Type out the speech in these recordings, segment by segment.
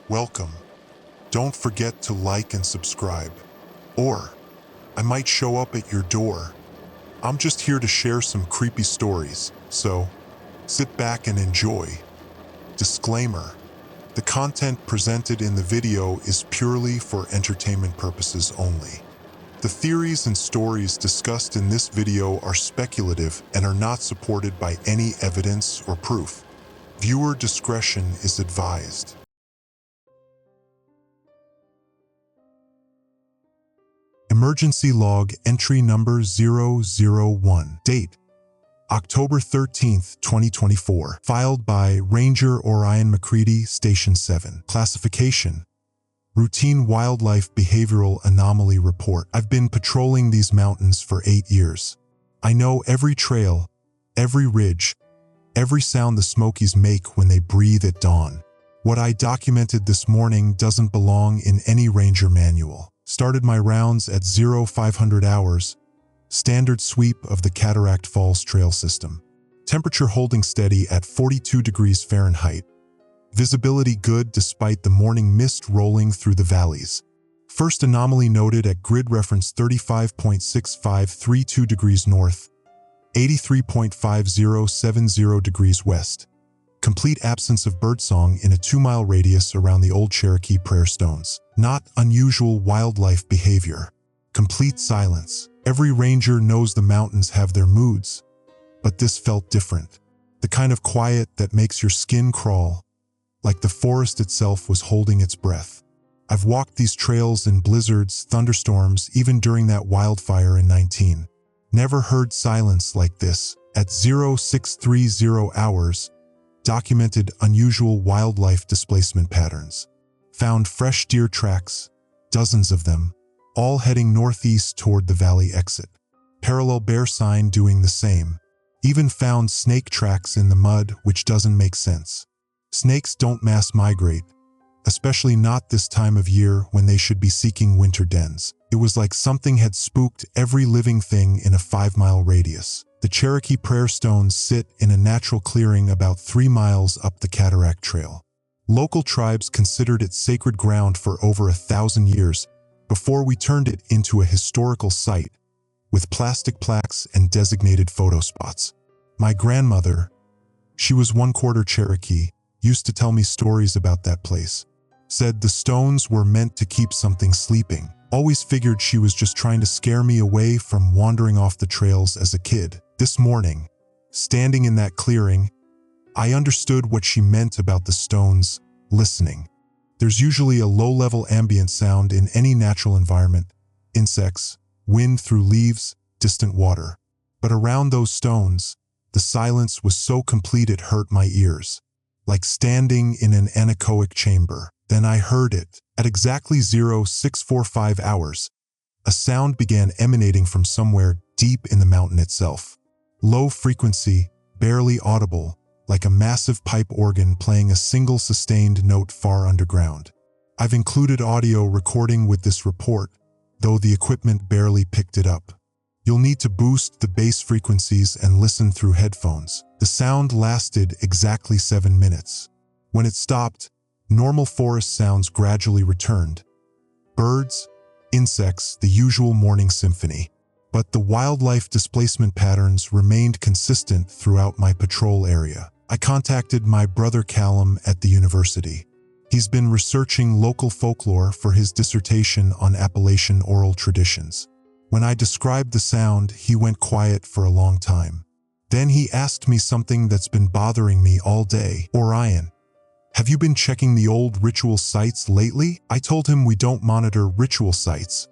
welcome. Don't forget to like and subscribe. Or, I might show up at your door. I'm just here to share some creepy stories, so sit back and enjoy. Disclaimer: the content presented in the video is purely for entertainment purposes only. The theories and stories discussed in this video are speculative and are not supported by any evidence or proof. Viewer discretion is advised. Emergency log entry number 001. Date: October 13th, 2024. Filed by Ranger Orion McCready, Station 7. Classification: Routine Wildlife Behavioral Anomaly Report. I've been patrolling these mountains for 8 years. I know every trail, every ridge, every sound the Smokies make when they breathe at dawn. What I documented this morning doesn't belong in any ranger manual. Started my rounds at 0500 hours, standard sweep of the Cataract Falls trail system. Temperature holding steady at 42 degrees Fahrenheit. Visibility good despite the morning mist rolling through the valleys. First anomaly noted at grid reference 35.6532 degrees north, 83.5070 degrees west. Complete absence of birdsong in a 2-mile radius around the Old Cherokee Prayer Stones. Not unusual wildlife behavior. Complete silence. Every ranger knows the mountains have their moods, but this felt different. The kind of quiet that makes your skin crawl, like the forest itself was holding its breath. I've walked these trails in blizzards, thunderstorms, even during that wildfire in 19. Never heard silence like this. At 0630 hours, documented unusual wildlife displacement patterns. Found fresh deer tracks, dozens of them, all heading northeast toward the valley exit. Parallel bear sign doing the same. Even found snake tracks in the mud, which doesn't make sense. Snakes don't mass migrate, especially not this time of year when they should be seeking winter dens. It was like something had spooked every living thing in a 5-mile radius. The Cherokee Prayer Stones sit in a natural clearing about 3 miles up the Cataract Trail. Local tribes considered it sacred ground for over 1,000 years before we turned it into a historical site with plastic plaques and designated photo spots. My grandmother, she was 1/4 Cherokee, used to tell me stories about that place. Said the stones were meant to keep something sleeping. Always figured she was just trying to scare me away from wandering off the trails as a kid. This morning, standing in that clearing, I understood what she meant about the stones listening. There's usually a low-level ambient sound in any natural environment: insects, wind through leaves, distant water. But around those stones, the silence was so complete it hurt my ears, like standing in an anechoic chamber. Then I heard it. At exactly 0645 hours, a sound began emanating from somewhere deep in the mountain itself. Low frequency, barely audible, like a massive pipe organ playing a single sustained note far underground. I've included audio recording with this report, though the equipment barely picked it up. You'll need to boost the bass frequencies and listen through headphones. The sound lasted exactly 7 minutes. When it stopped, normal forest sounds gradually returned. Birds, insects, the usual morning symphony. But the wildlife displacement patterns remained consistent throughout my patrol area. I contacted my brother Callum at the university. He's been researching local folklore for his dissertation on Appalachian oral traditions. When I described the sound, he went quiet for a long time. Then he asked me something that's been bothering me all day. Orion, have you been checking the old ritual sites lately? I told him we don't monitor ritual sites.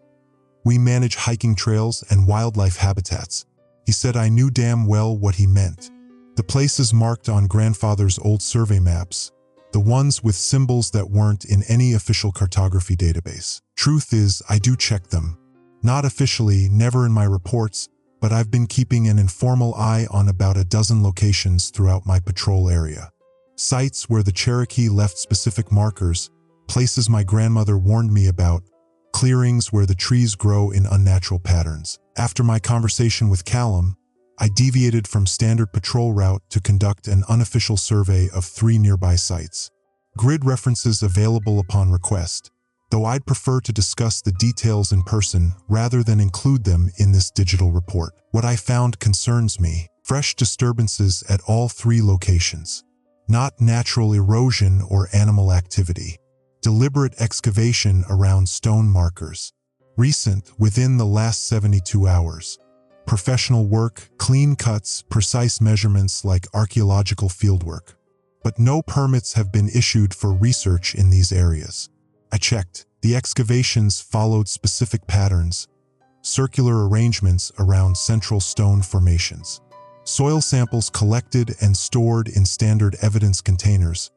We manage hiking trails and wildlife habitats. He said I knew damn well what he meant. The places marked on grandfather's old survey maps, the ones with symbols that weren't in any official cartography database. Truth is, I do check them. Not officially, never in my reports, but I've been keeping an informal eye on about a dozen locations throughout my patrol area. Sites where the Cherokee left specific markers, places my grandmother warned me about, clearings where the trees grow in unnatural patterns. After my conversation with Callum, I deviated from standard patrol route to conduct an unofficial survey of 3 nearby sites. Grid references available upon request, though I'd prefer to discuss the details in person rather than include them in this digital report. What I found concerns me. Fresh disturbances at all 3 locations. Not natural erosion or animal activity. Deliberate excavation around stone markers. Recent, within the last 72 hours. Professional work, clean cuts, precise measurements like archaeological fieldwork. But no permits have been issued for research in these areas. I checked. The excavations followed specific patterns, circular arrangements around central stone formations. Soil samples collected and stored in standard evidence containers,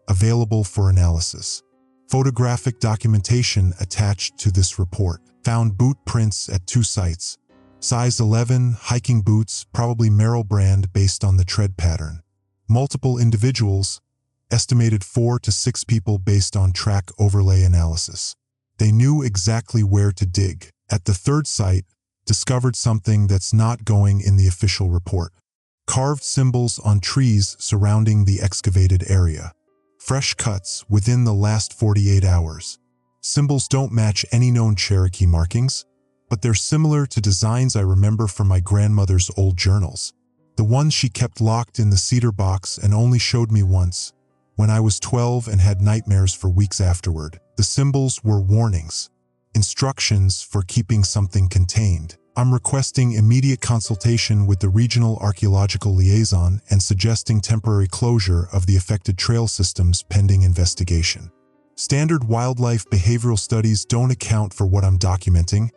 available for analysis. Photographic documentation attached to this report. Found boot prints at 2 sites. Size 11 hiking boots, probably Merrell brand based on the tread pattern. Multiple individuals, estimated 4 to 6 people based on track overlay analysis. They knew exactly where to dig. At the 3rd site, discovered something that's not going in the official report. Carved symbols on trees surrounding the excavated area. Fresh cuts within the last 48 hours. Symbols don't match any known Cherokee markings, but they're similar to designs I remember from my grandmother's old journals. The ones she kept locked in the cedar box and only showed me once, when I was 12 and had nightmares for weeks afterward. The symbols were warnings. Instructions for keeping something contained. I'm requesting immediate consultation with the regional archaeological liaison and suggesting temporary closure of the affected trail systems pending investigation. Standard wildlife behavioral studies don't account for what I'm documenting,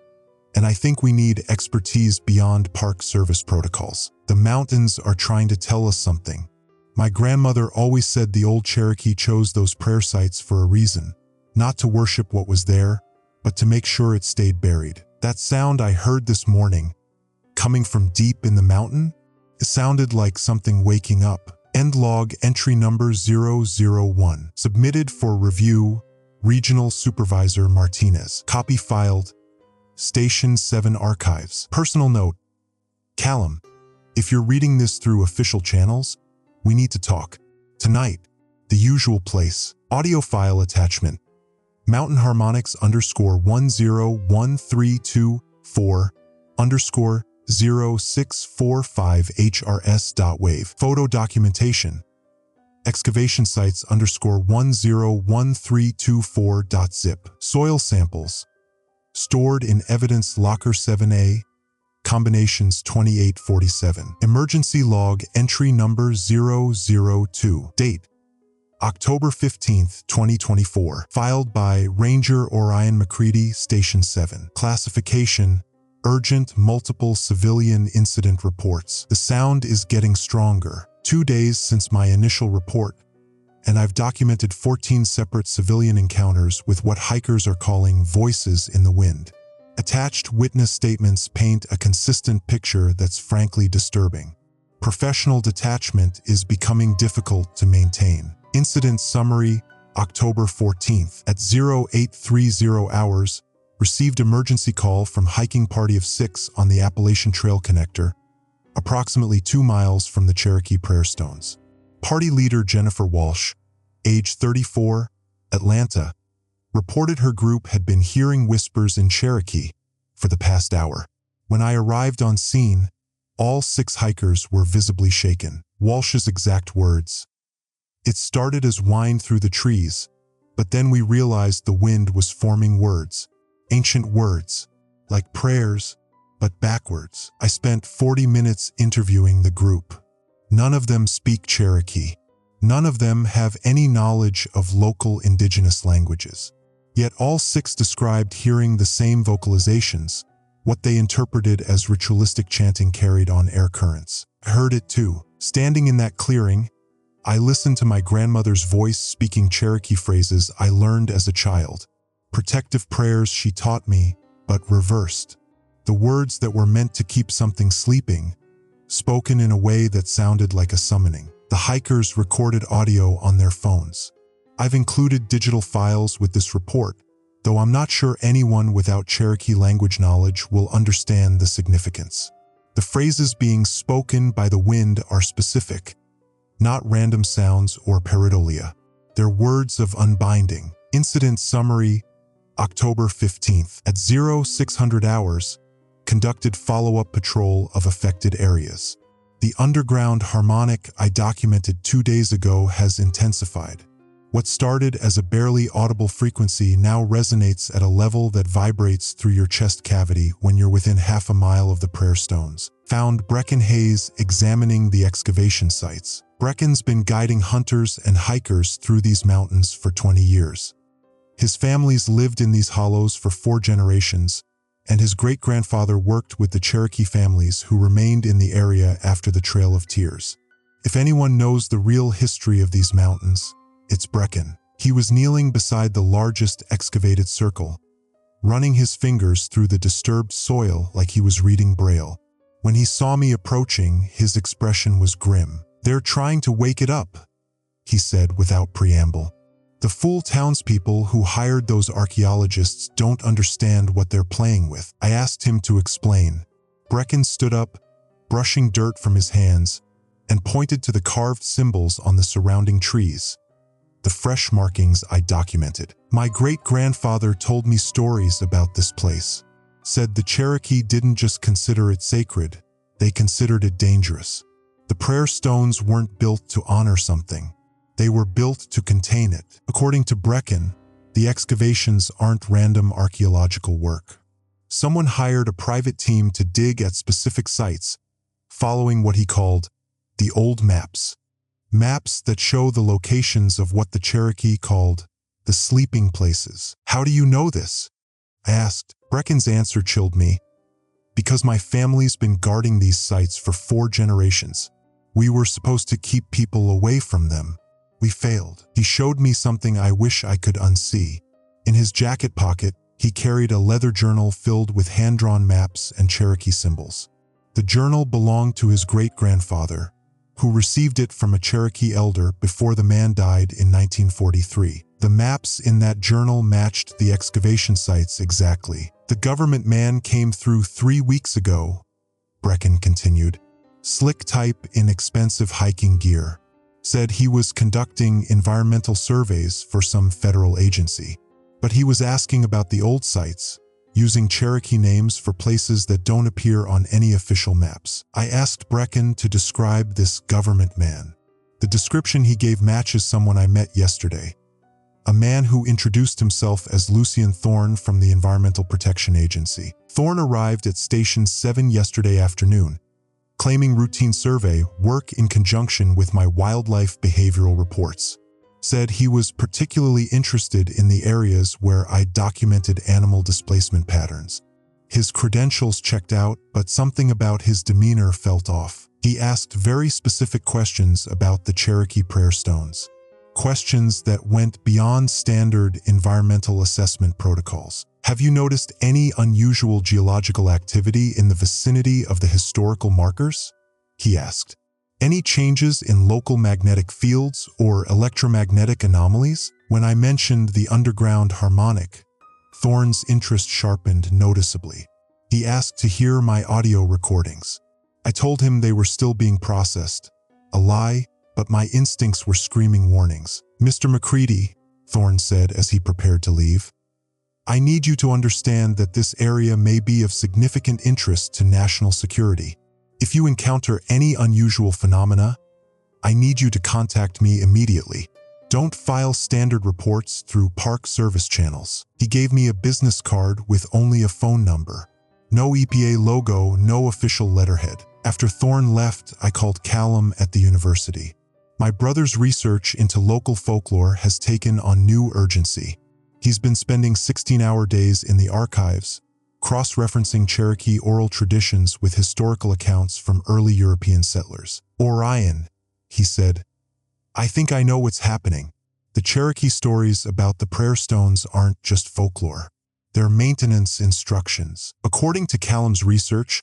and I think we need expertise beyond Park Service protocols. The mountains are trying to tell us something. My grandmother always said the old Cherokee chose those prayer sites for a reason, not to worship what was there, but to make sure it stayed buried. That sound I heard this morning, coming from deep in the mountain, it sounded like something waking up. End log entry number 001. Submitted for review, Regional Supervisor Martinez. Copy filed, Station 7 Archives. Personal note, Callum, if you're reading this through official channels, we need to talk. Tonight, the usual place. Audio file attachment. Mountain harmonics _101324 _0645 HRS.wave. Photo documentation. Excavation sites _101324.zip. Soil samples. Stored in evidence locker 7A, combinations 2847. Emergency log entry number 002. Date: October 15, 2024. Filed by Ranger Orion McCready, Station 7. Classification: urgent multiple civilian incident reports. The sound is getting stronger. 2 days since my initial report, and I've documented 14 separate civilian encounters with what hikers are calling voices in the wind. Attached witness statements paint a consistent picture that's frankly disturbing. Professional detachment is becoming difficult to maintain. Incident summary: October 14th at 0830 hours, received emergency call from hiking party of 6 on the Appalachian Trail connector, approximately 2 miles from the Cherokee Prayer Stones. Party leader Jennifer Walsh, age 34, Atlanta, reported her group had been hearing whispers in Cherokee for the past hour. When I arrived on scene, all 6 hikers were visibly shaken. Walsh's exact words: "It started as whine through the trees, but then we realized the wind was forming words, ancient words, like prayers, but backwards." I spent 40 minutes interviewing the group. None of them speak Cherokee. None of them have any knowledge of local indigenous languages. Yet all 6 described hearing the same vocalizations, what they interpreted as ritualistic chanting carried on air currents. I heard it too. Standing in that clearing, I listened to my grandmother's voice speaking Cherokee phrases I learned as a child. Protective prayers she taught me, but reversed. The words that were meant to keep something sleeping, spoken in a way that sounded like a summoning. The hikers recorded audio on their phones. I've included digital files with this report, though I'm not sure anyone without Cherokee language knowledge will understand the significance. The phrases being spoken by the wind are specific, not random sounds or pareidolia. Their words of unbinding. Incident summary: October 15th at 0600 hours, conducted follow-up patrol of affected areas. The underground harmonic I documented 2 days ago has intensified. What started as a barely audible frequency now resonates at a level that vibrates through your chest cavity when you're within half a mile of the prayer stones. Found Brecken Hayes examining the excavation sites. Brecken's been guiding hunters and hikers through these mountains for 20 years. His family's lived in these hollows for 4 generations, and his great-grandfather worked with the Cherokee families who remained in the area after the Trail of Tears. If anyone knows the real history of these mountains, it's Brecken. He was kneeling beside the largest excavated circle, running his fingers through the disturbed soil like he was reading Braille. When he saw me approaching, his expression was grim. "They're trying to wake it up," he said without preamble. "The fool townspeople who hired those archaeologists don't understand what they're playing with." I asked him to explain. Brecken stood up, brushing dirt from his hands, and pointed to the carved symbols on the surrounding trees. The fresh markings I documented. "My great-grandfather told me stories about this place. Said the Cherokee didn't just consider it sacred, they considered it dangerous. The prayer stones weren't built to honor something. They were built to contain it." According to Brecken, the excavations aren't random archaeological work. Someone hired a private team to dig at specific sites, following what he called the old maps. Maps that show the locations of what the Cherokee called the sleeping places. "How do you know this?" I asked. Brecken's answer chilled me. "Because my family's been guarding these sites for 4 generations. We were supposed to keep people away from them. We failed." He showed me something I wish I could unsee. In his jacket pocket, he carried a leather journal filled with hand-drawn maps and Cherokee symbols. The journal belonged to his great-grandfather, who received it from a Cherokee elder before the man died in 1943. The maps in that journal matched the excavation sites exactly. "The government man came through 3 weeks ago," Brecken continued. "Slick type in expensive hiking gear. Said he was conducting environmental surveys for some federal agency. But he was asking about the old sites, using Cherokee names for places that don't appear on any official maps." I asked Brecken to describe this government man. The description he gave matches someone I met yesterday. A man who introduced himself as Lucien Thorne from the Environmental Protection Agency. Thorne arrived at Station 7 yesterday afternoon, claiming routine survey work in conjunction with my wildlife behavioral reports. Said he was particularly interested in the areas where I documented animal displacement patterns. His credentials checked out, but something about his demeanor felt off. He asked very specific questions about the Cherokee prayer stones. Questions that went beyond standard environmental assessment protocols. "Have you noticed any unusual geological activity in the vicinity of the historical markers?" he asked. "Any changes in local magnetic fields or electromagnetic anomalies?" When I mentioned the underground harmonic, Thorne's interest sharpened noticeably. He asked to hear my audio recordings. I told him they were still being processed. A lie, but my instincts were screaming warnings. "Mr. McCready," Thorne said as he prepared to leave, "I need you to understand that this area may be of significant interest to national security. If you encounter any unusual phenomena, I need you to contact me immediately. Don't file standard reports through Park Service channels." He gave me a business card with only a phone number. No EPA logo, no official letterhead. After Thorne left, I called Callum at the university. My brother's research into local folklore has taken on new urgency. He's been spending 16-hour days in the archives, cross-referencing Cherokee oral traditions with historical accounts from early European settlers. "Orion," he said, "I think I know what's happening. The Cherokee stories about the prayer stones aren't just folklore. They're maintenance instructions." According to Callum's research,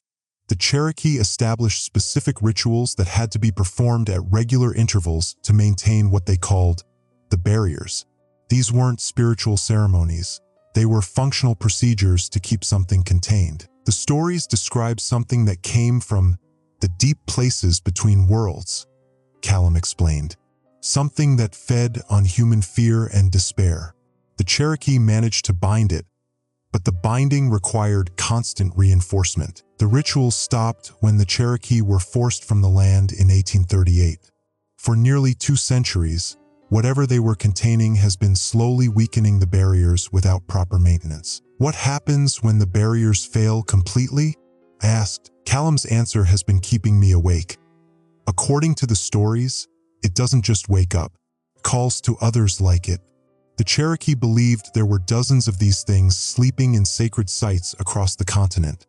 the Cherokee established specific rituals that had to be performed at regular intervals to maintain what they called the barriers. These weren't spiritual ceremonies. They were functional procedures to keep something contained. The stories describe something that came from the deep places between worlds, Callum explained. something that fed on human fear and despair. The Cherokee managed to bind it, but the binding required constant reinforcement. The rituals stopped when the Cherokee were forced from the land in 1838. For nearly 2 centuries, whatever they were containing has been slowly weakening the barriers without proper maintenance. What happens when the barriers fail completely? I asked. Callum's answer has been keeping me awake. According to the stories, it doesn't just wake up, it calls to others like it. The Cherokee believed there were dozens of these things sleeping in sacred sites across the continent,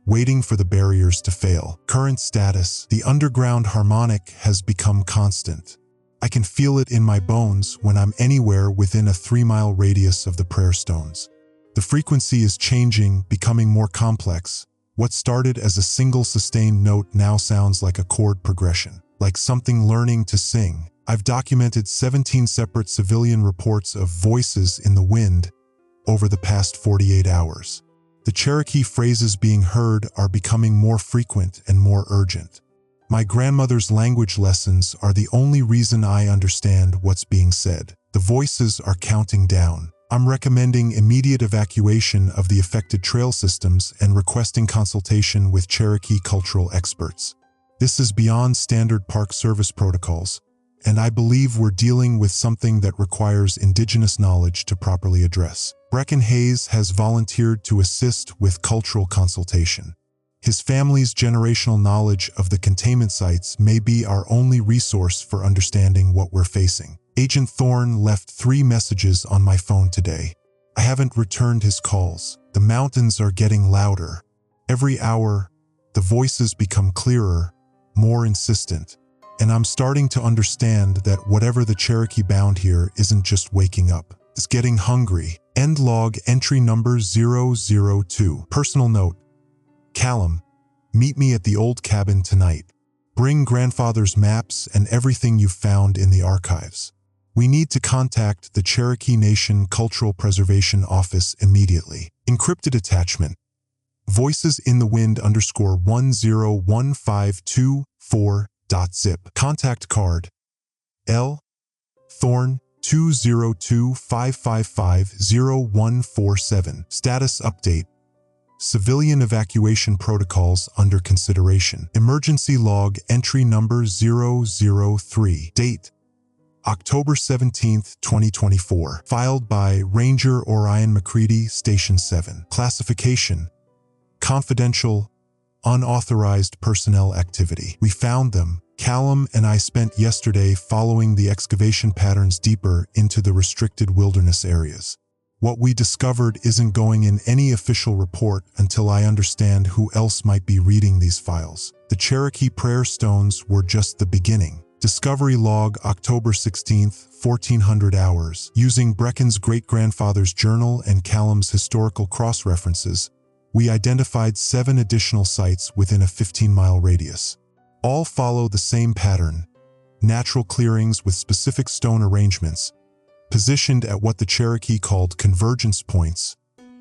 waiting for the barriers to fail. Current status: the underground harmonic has become constant. I can feel it in my bones when I'm anywhere within a 3-mile radius of the prayer stones. The frequency is changing, becoming more complex. What started as a single sustained note now sounds like a chord progression, like something learning to sing. I've documented 17 separate civilian reports of voices in the wind over the past 48 hours. The Cherokee phrases being heard are becoming more frequent and more urgent. My grandmother's language lessons are the only reason I understand what's being said. The voices are counting down. I'm recommending immediate evacuation of the affected trail systems and requesting consultation with Cherokee cultural experts. This is beyond standard Park Service protocols, and I believe we're dealing with something that requires indigenous knowledge to properly address. Brecken Hayes has volunteered to assist with cultural consultation. His family's generational knowledge of the containment sites may be our only resource for understanding what we're facing. Agent Thorne left 3 messages on my phone today. I haven't returned his calls. The mountains are getting louder. Every hour, the voices become clearer, more insistent. And I'm starting to understand that whatever the Cherokee bound here isn't just waking up. It's getting hungry. End log entry number 002. Personal note: Callum, meet me at the old cabin tonight. Bring grandfather's maps and everything you've found in the archives. We need to contact the Cherokee Nation Cultural Preservation Office immediately. Encrypted attachment: voices in the wind _101524.zip. Contact card: L. Thorne 202-555-0147. Status update: civilian evacuation protocols under consideration. Emergency log entry number 003. Date: October 17, 2024. Filed by Ranger Orion McCready, Station 7. Classification: confidential, unauthorized personnel activity. We found them. Callum and I spent yesterday following the excavation patterns deeper into the restricted wilderness areas. What we discovered isn't going in any official report until I understand who else might be reading these files. The Cherokee prayer stones were just the beginning. Discovery log October 16, 1400 hours. Using Brecken's great-grandfather's journal and Callum's historical cross-references, we identified 7 additional sites within a 15-mile radius. All follow the same pattern: natural clearings with specific stone arrangements, positioned at what the Cherokee called convergence points,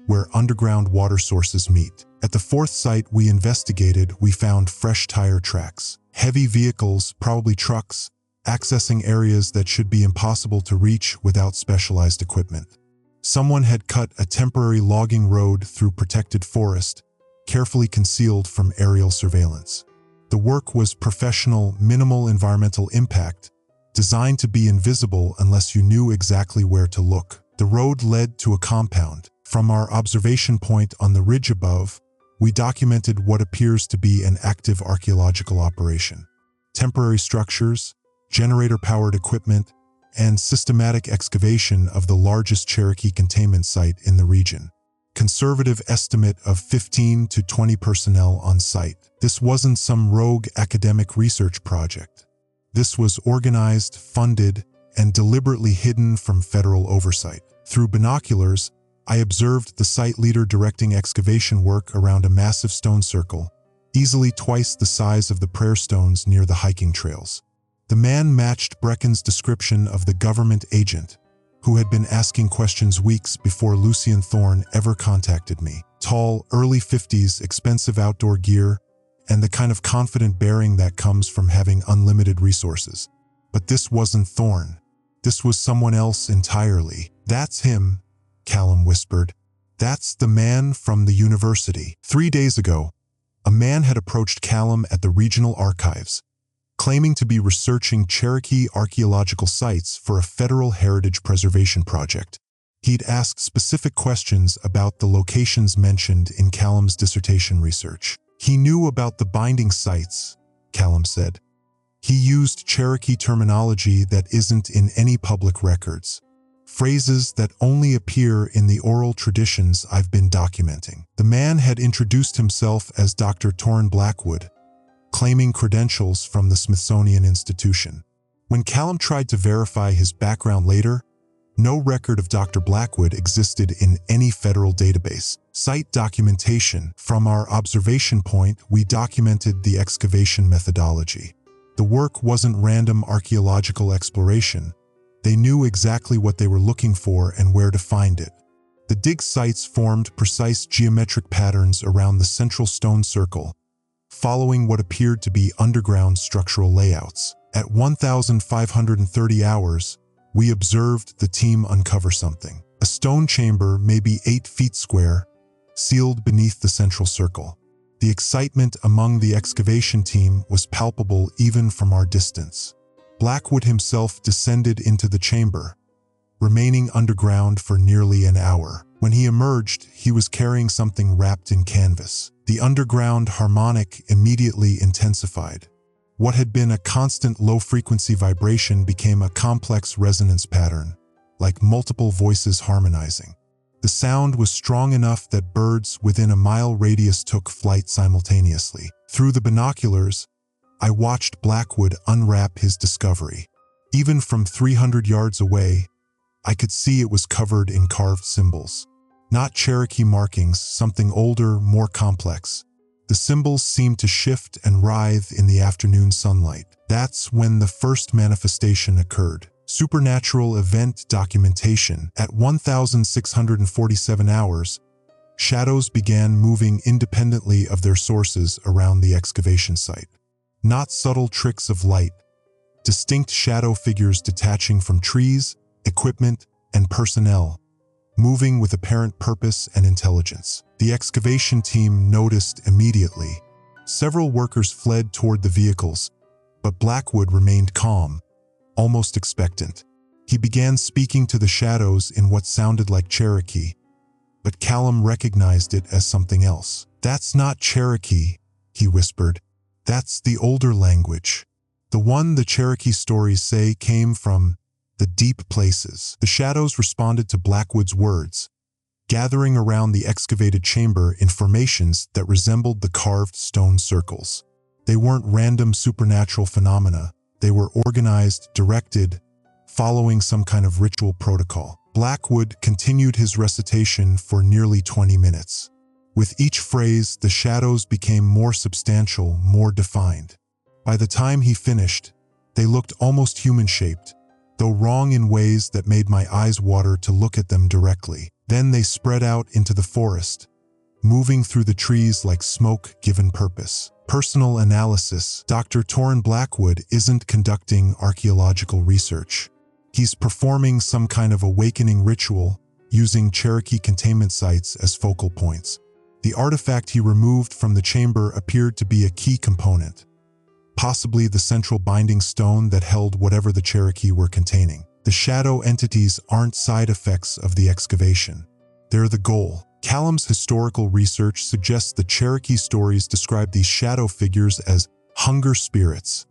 where underground water sources meet. At the 4th site we investigated, we found fresh tire tracks. Heavy vehicles, probably trucks, accessing areas that should be impossible to reach without specialized equipment. Someone had cut a temporary logging road through protected forest, carefully concealed from aerial surveillance. The work was professional, minimal environmental impact, designed to be invisible unless you knew exactly where to look. The road led to a compound. From our observation point on the ridge above, we documented what appears to be an active archaeological operation. Temporary structures, generator-powered equipment, and systematic excavation of the largest Cherokee containment site in the region. Conservative estimate of 15 to 20 personnel on site. This wasn't some rogue academic research project. This was organized, funded, and deliberately hidden from federal oversight. Through binoculars, I observed the site leader directing excavation work around a massive stone circle, easily twice the size of the prayer stones near the hiking trails. The man matched Brecken's description of the government agent, who had been asking questions weeks before Lucien Thorne ever contacted me. Tall, early 50s, expensive outdoor gear, and the kind of confident bearing that comes from having unlimited resources. But this wasn't Thorn. This was someone else entirely. "That's him," Callum whispered. "That's the man from the university." 3 days ago, a man had approached Callum at the regional archives, claiming to be researching Cherokee archaeological sites for a federal heritage preservation project. He'd asked specific questions about the locations mentioned in Callum's dissertation research. He knew about the binding sites, Callum said. He used Cherokee terminology that isn't in any public records, phrases that only appear in the oral traditions I've been documenting. The man had introduced himself as Dr. Torrin Blackwood, claiming credentials from the Smithsonian Institution. When Callum tried to verify his background later, no record of Dr. Blackwood existed in any federal database. Site documentation. From our observation point, we documented the excavation methodology. The work wasn't random archaeological exploration. They knew exactly what they were looking for and where to find it. The dig sites formed precise geometric patterns around the central stone circle, following what appeared to be underground structural layouts. At 1,530 hours, we observed the team uncover something. A stone chamber, maybe 8 feet square, sealed beneath the central circle. The excitement among the excavation team was palpable even from our distance. Blackwood himself descended into the chamber, remaining underground for nearly an hour. When he emerged, he was carrying something wrapped in canvas. The underground harmonic immediately intensified. What had been a constant low-frequency vibration became a complex resonance pattern, like multiple voices harmonizing. The sound was strong enough that birds within a mile radius took flight simultaneously. Through the binoculars, I watched Blackwood unwrap his discovery. Even from 300 yards away, I could see it was covered in carved symbols. Not Cherokee markings, something older, more complex. The symbols seemed to shift and writhe in the afternoon sunlight. That's when the first manifestation occurred. Supernatural event documentation. At 1,647 hours, shadows began moving independently of their sources around the excavation site. Not subtle tricks of light, distinct shadow figures detaching from trees, equipment, and personnel, moving with apparent purpose and intelligence. The excavation team noticed immediately. Several workers fled toward the vehicles, but Blackwood remained calm, almost expectant. He began speaking to the shadows in what sounded like Cherokee, but Callum recognized it as something else. "That's not Cherokee," he whispered. "That's the older language. The one the Cherokee stories say came from the deep places." The shadows responded to Blackwood's words, gathering around the excavated chamber in formations that resembled the carved stone circles. They weren't random supernatural phenomena. They were organized, directed, following some kind of ritual protocol. Blackwood continued his recitation for nearly 20 minutes. With each phrase, the shadows became more substantial, more defined. By the time he finished, they looked almost human-shaped, though wrong in ways that made my eyes water to look at them directly. Then they spread out into the forest, moving through the trees like smoke given purpose. Personal analysis. Dr. Torrin Blackwood isn't conducting archaeological research. He's performing some kind of awakening ritual, using Cherokee containment sites as focal points. The artifact he removed from the chamber appeared to be a key component, possibly the central binding stone that held whatever the Cherokee were containing. The shadow entities aren't side effects of the excavation. They're the goal. Callum's historical research suggests the Cherokee stories describe these shadow figures as hunger spirits,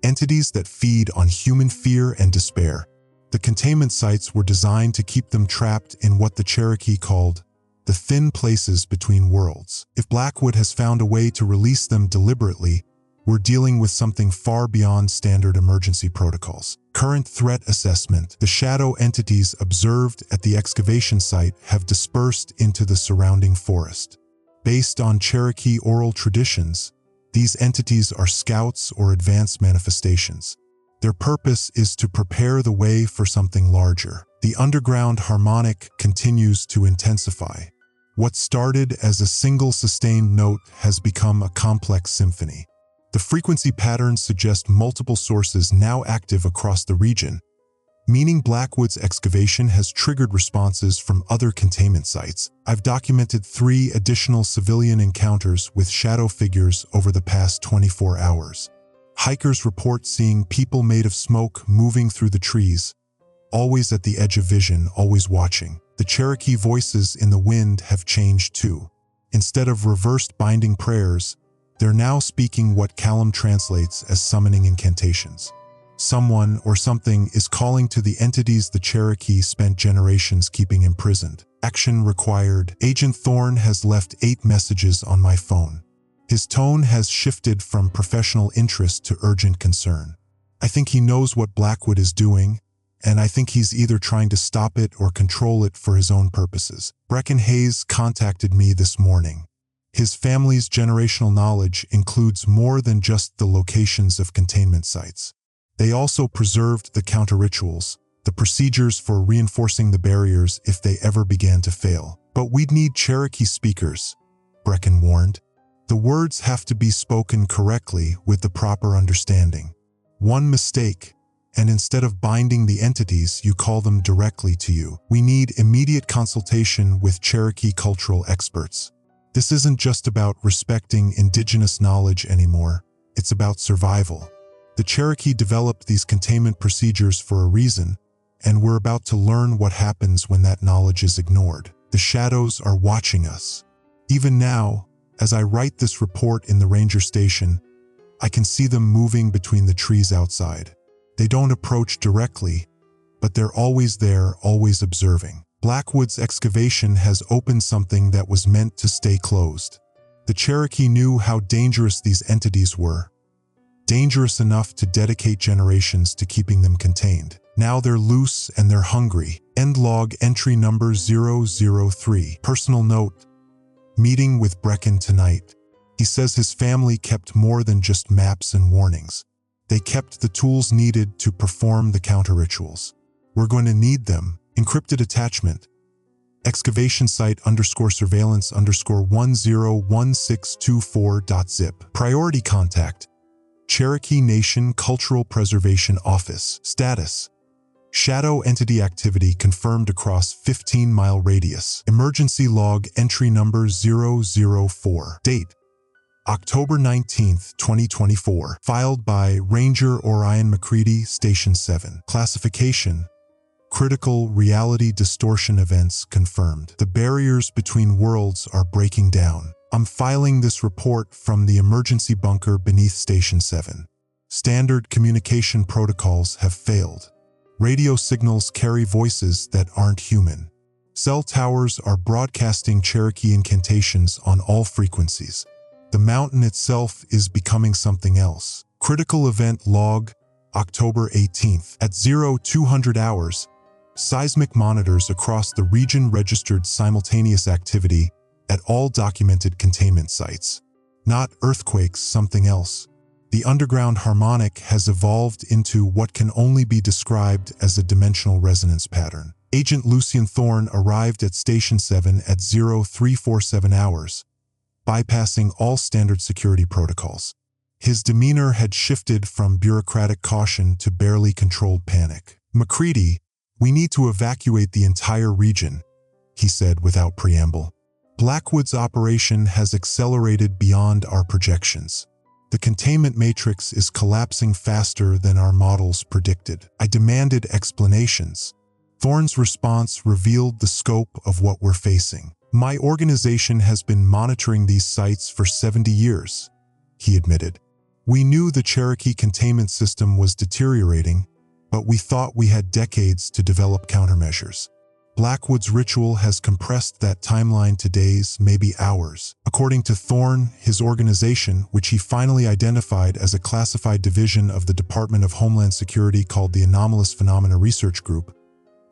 entities that feed on human fear and despair. The containment sites were designed to keep them trapped in what the Cherokee called the thin places between worlds. If Blackwood has found a way to release them deliberately, we're dealing with something far beyond standard emergency protocols. Current threat assessment. The shadow entities observed at the excavation site have dispersed into the surrounding forest. Based on Cherokee oral traditions, these entities are scouts or advanced manifestations. Their purpose is to prepare the way for something larger. The underground harmonic continues to intensify. What started as a single sustained note has become a complex symphony. The frequency patterns suggest multiple sources now active across the region, meaning Blackwood's excavation has triggered responses from other containment sites. I've documented 3 additional civilian encounters with shadow figures over the past 24 hours. Hikers report seeing people made of smoke moving through the trees, always at the edge of vision, always watching. The Cherokee voices in the wind have changed too. Instead of reversed binding prayers, they're now speaking what Callum translates as summoning incantations. Someone or something is calling to the entities the Cherokee spent generations keeping imprisoned. Action required. Agent Thorne has left 8 messages on my phone. His tone has shifted from professional interest to urgent concern. I think he knows what Blackwood is doing, and I think he's either trying to stop it or control it for his own purposes. Brecken Hayes contacted me this morning. His family's generational knowledge includes more than just the locations of containment sites. They also preserved the counter-rituals, the procedures for reinforcing the barriers if they ever began to fail. But we'd need Cherokee speakers, Brecken warned. The words have to be spoken correctly with the proper understanding. One mistake, and instead of binding the entities, you call them directly to you. We need immediate consultation with Cherokee cultural experts. This isn't just about respecting indigenous knowledge anymore. It's about survival. The Cherokee developed these containment procedures for a reason, and we're about to learn what happens when that knowledge is ignored. The shadows are watching us. Even now, as I write this report in the ranger station, I can see them moving between the trees outside. They don't approach directly, but they're always there, always observing. Blackwood's excavation has opened something that was meant to stay closed. The Cherokee knew how dangerous these entities were, dangerous enough to dedicate generations to keeping them contained. Now they're loose and they're hungry. End log entry number 003. Personal note, meeting with Brecken tonight. He says his family kept more than just maps and warnings. They kept the tools needed to perform the counter-rituals. We're going to need them. Encrypted attachment. Excavation site _surveillance _101624.zip. Priority contact. Cherokee Nation Cultural Preservation Office. Status. Shadow entity activity confirmed across 15-mile radius. Emergency log entry number 004. Date. October 19, 2024. Filed by Ranger Orion McCready, Station 7. Classification. Critical reality distortion events confirmed. The barriers between worlds are breaking down. I'm filing this report from the emergency bunker beneath Station 7. Standard communication protocols have failed. Radio signals carry voices that aren't human. Cell towers are broadcasting Cherokee incantations on all frequencies. The mountain itself is becoming something else. Critical event log, October 18th. At 0200 hours, seismic monitors across the region registered simultaneous activity at all documented containment sites. Not earthquakes, something else. The underground harmonic has evolved into what can only be described as a dimensional resonance pattern. Agent Lucien Thorne arrived at Station 7 at 0347 hours, bypassing all standard security protocols. His demeanor had shifted from bureaucratic caution to barely controlled panic. "McCready, we need to evacuate the entire region," he said without preamble. "Blackwood's operation has accelerated beyond our projections. The containment matrix is collapsing faster than our models predicted. I demanded explanations." Thorne's response revealed the scope of what we're facing. "My organization has been monitoring these sites for 70 years, he admitted. "We knew the Cherokee containment system was deteriorating, but we thought we had decades to develop countermeasures. Blackwood's ritual has compressed that timeline to days, maybe hours." According to Thorne, his organization, which he finally identified as a classified division of the Department of Homeland Security called the Anomalous Phenomena Research Group,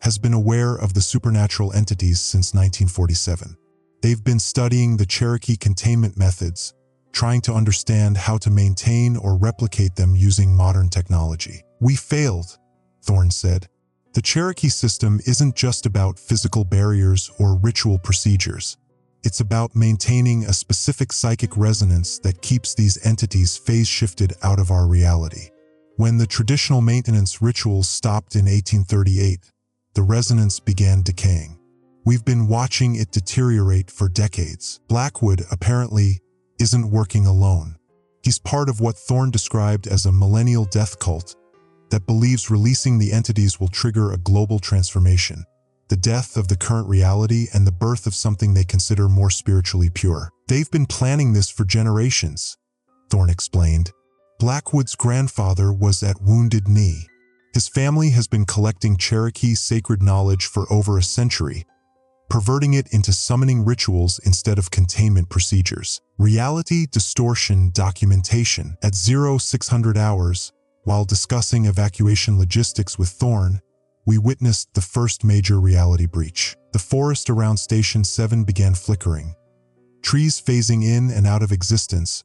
has been aware of the supernatural entities since 1947. They've been studying the Cherokee containment methods, trying to understand how to maintain or replicate them using modern technology. "We failed," Thorne said. "The Cherokee system isn't just about physical barriers or ritual procedures. It's about maintaining a specific psychic resonance that keeps these entities phase-shifted out of our reality. When the traditional maintenance rituals stopped in 1838, the resonance began decaying. We've been watching it deteriorate for decades. Blackwood, apparently, isn't working alone. He's part of what Thorne described as a millennial death cult that believes releasing the entities will trigger a global transformation, the death of the current reality and the birth of something they consider more spiritually pure. They've been planning this for generations, Thorne explained. Blackwood's grandfather was at Wounded Knee. His family has been collecting Cherokee sacred knowledge for over a century, perverting it into summoning rituals instead of containment procedures. Reality distortion documentation. At 0600 hours, while discussing evacuation logistics with Thorne, we witnessed the first major reality breach. The forest around Station 7 began flickering, trees phasing in and out of existence,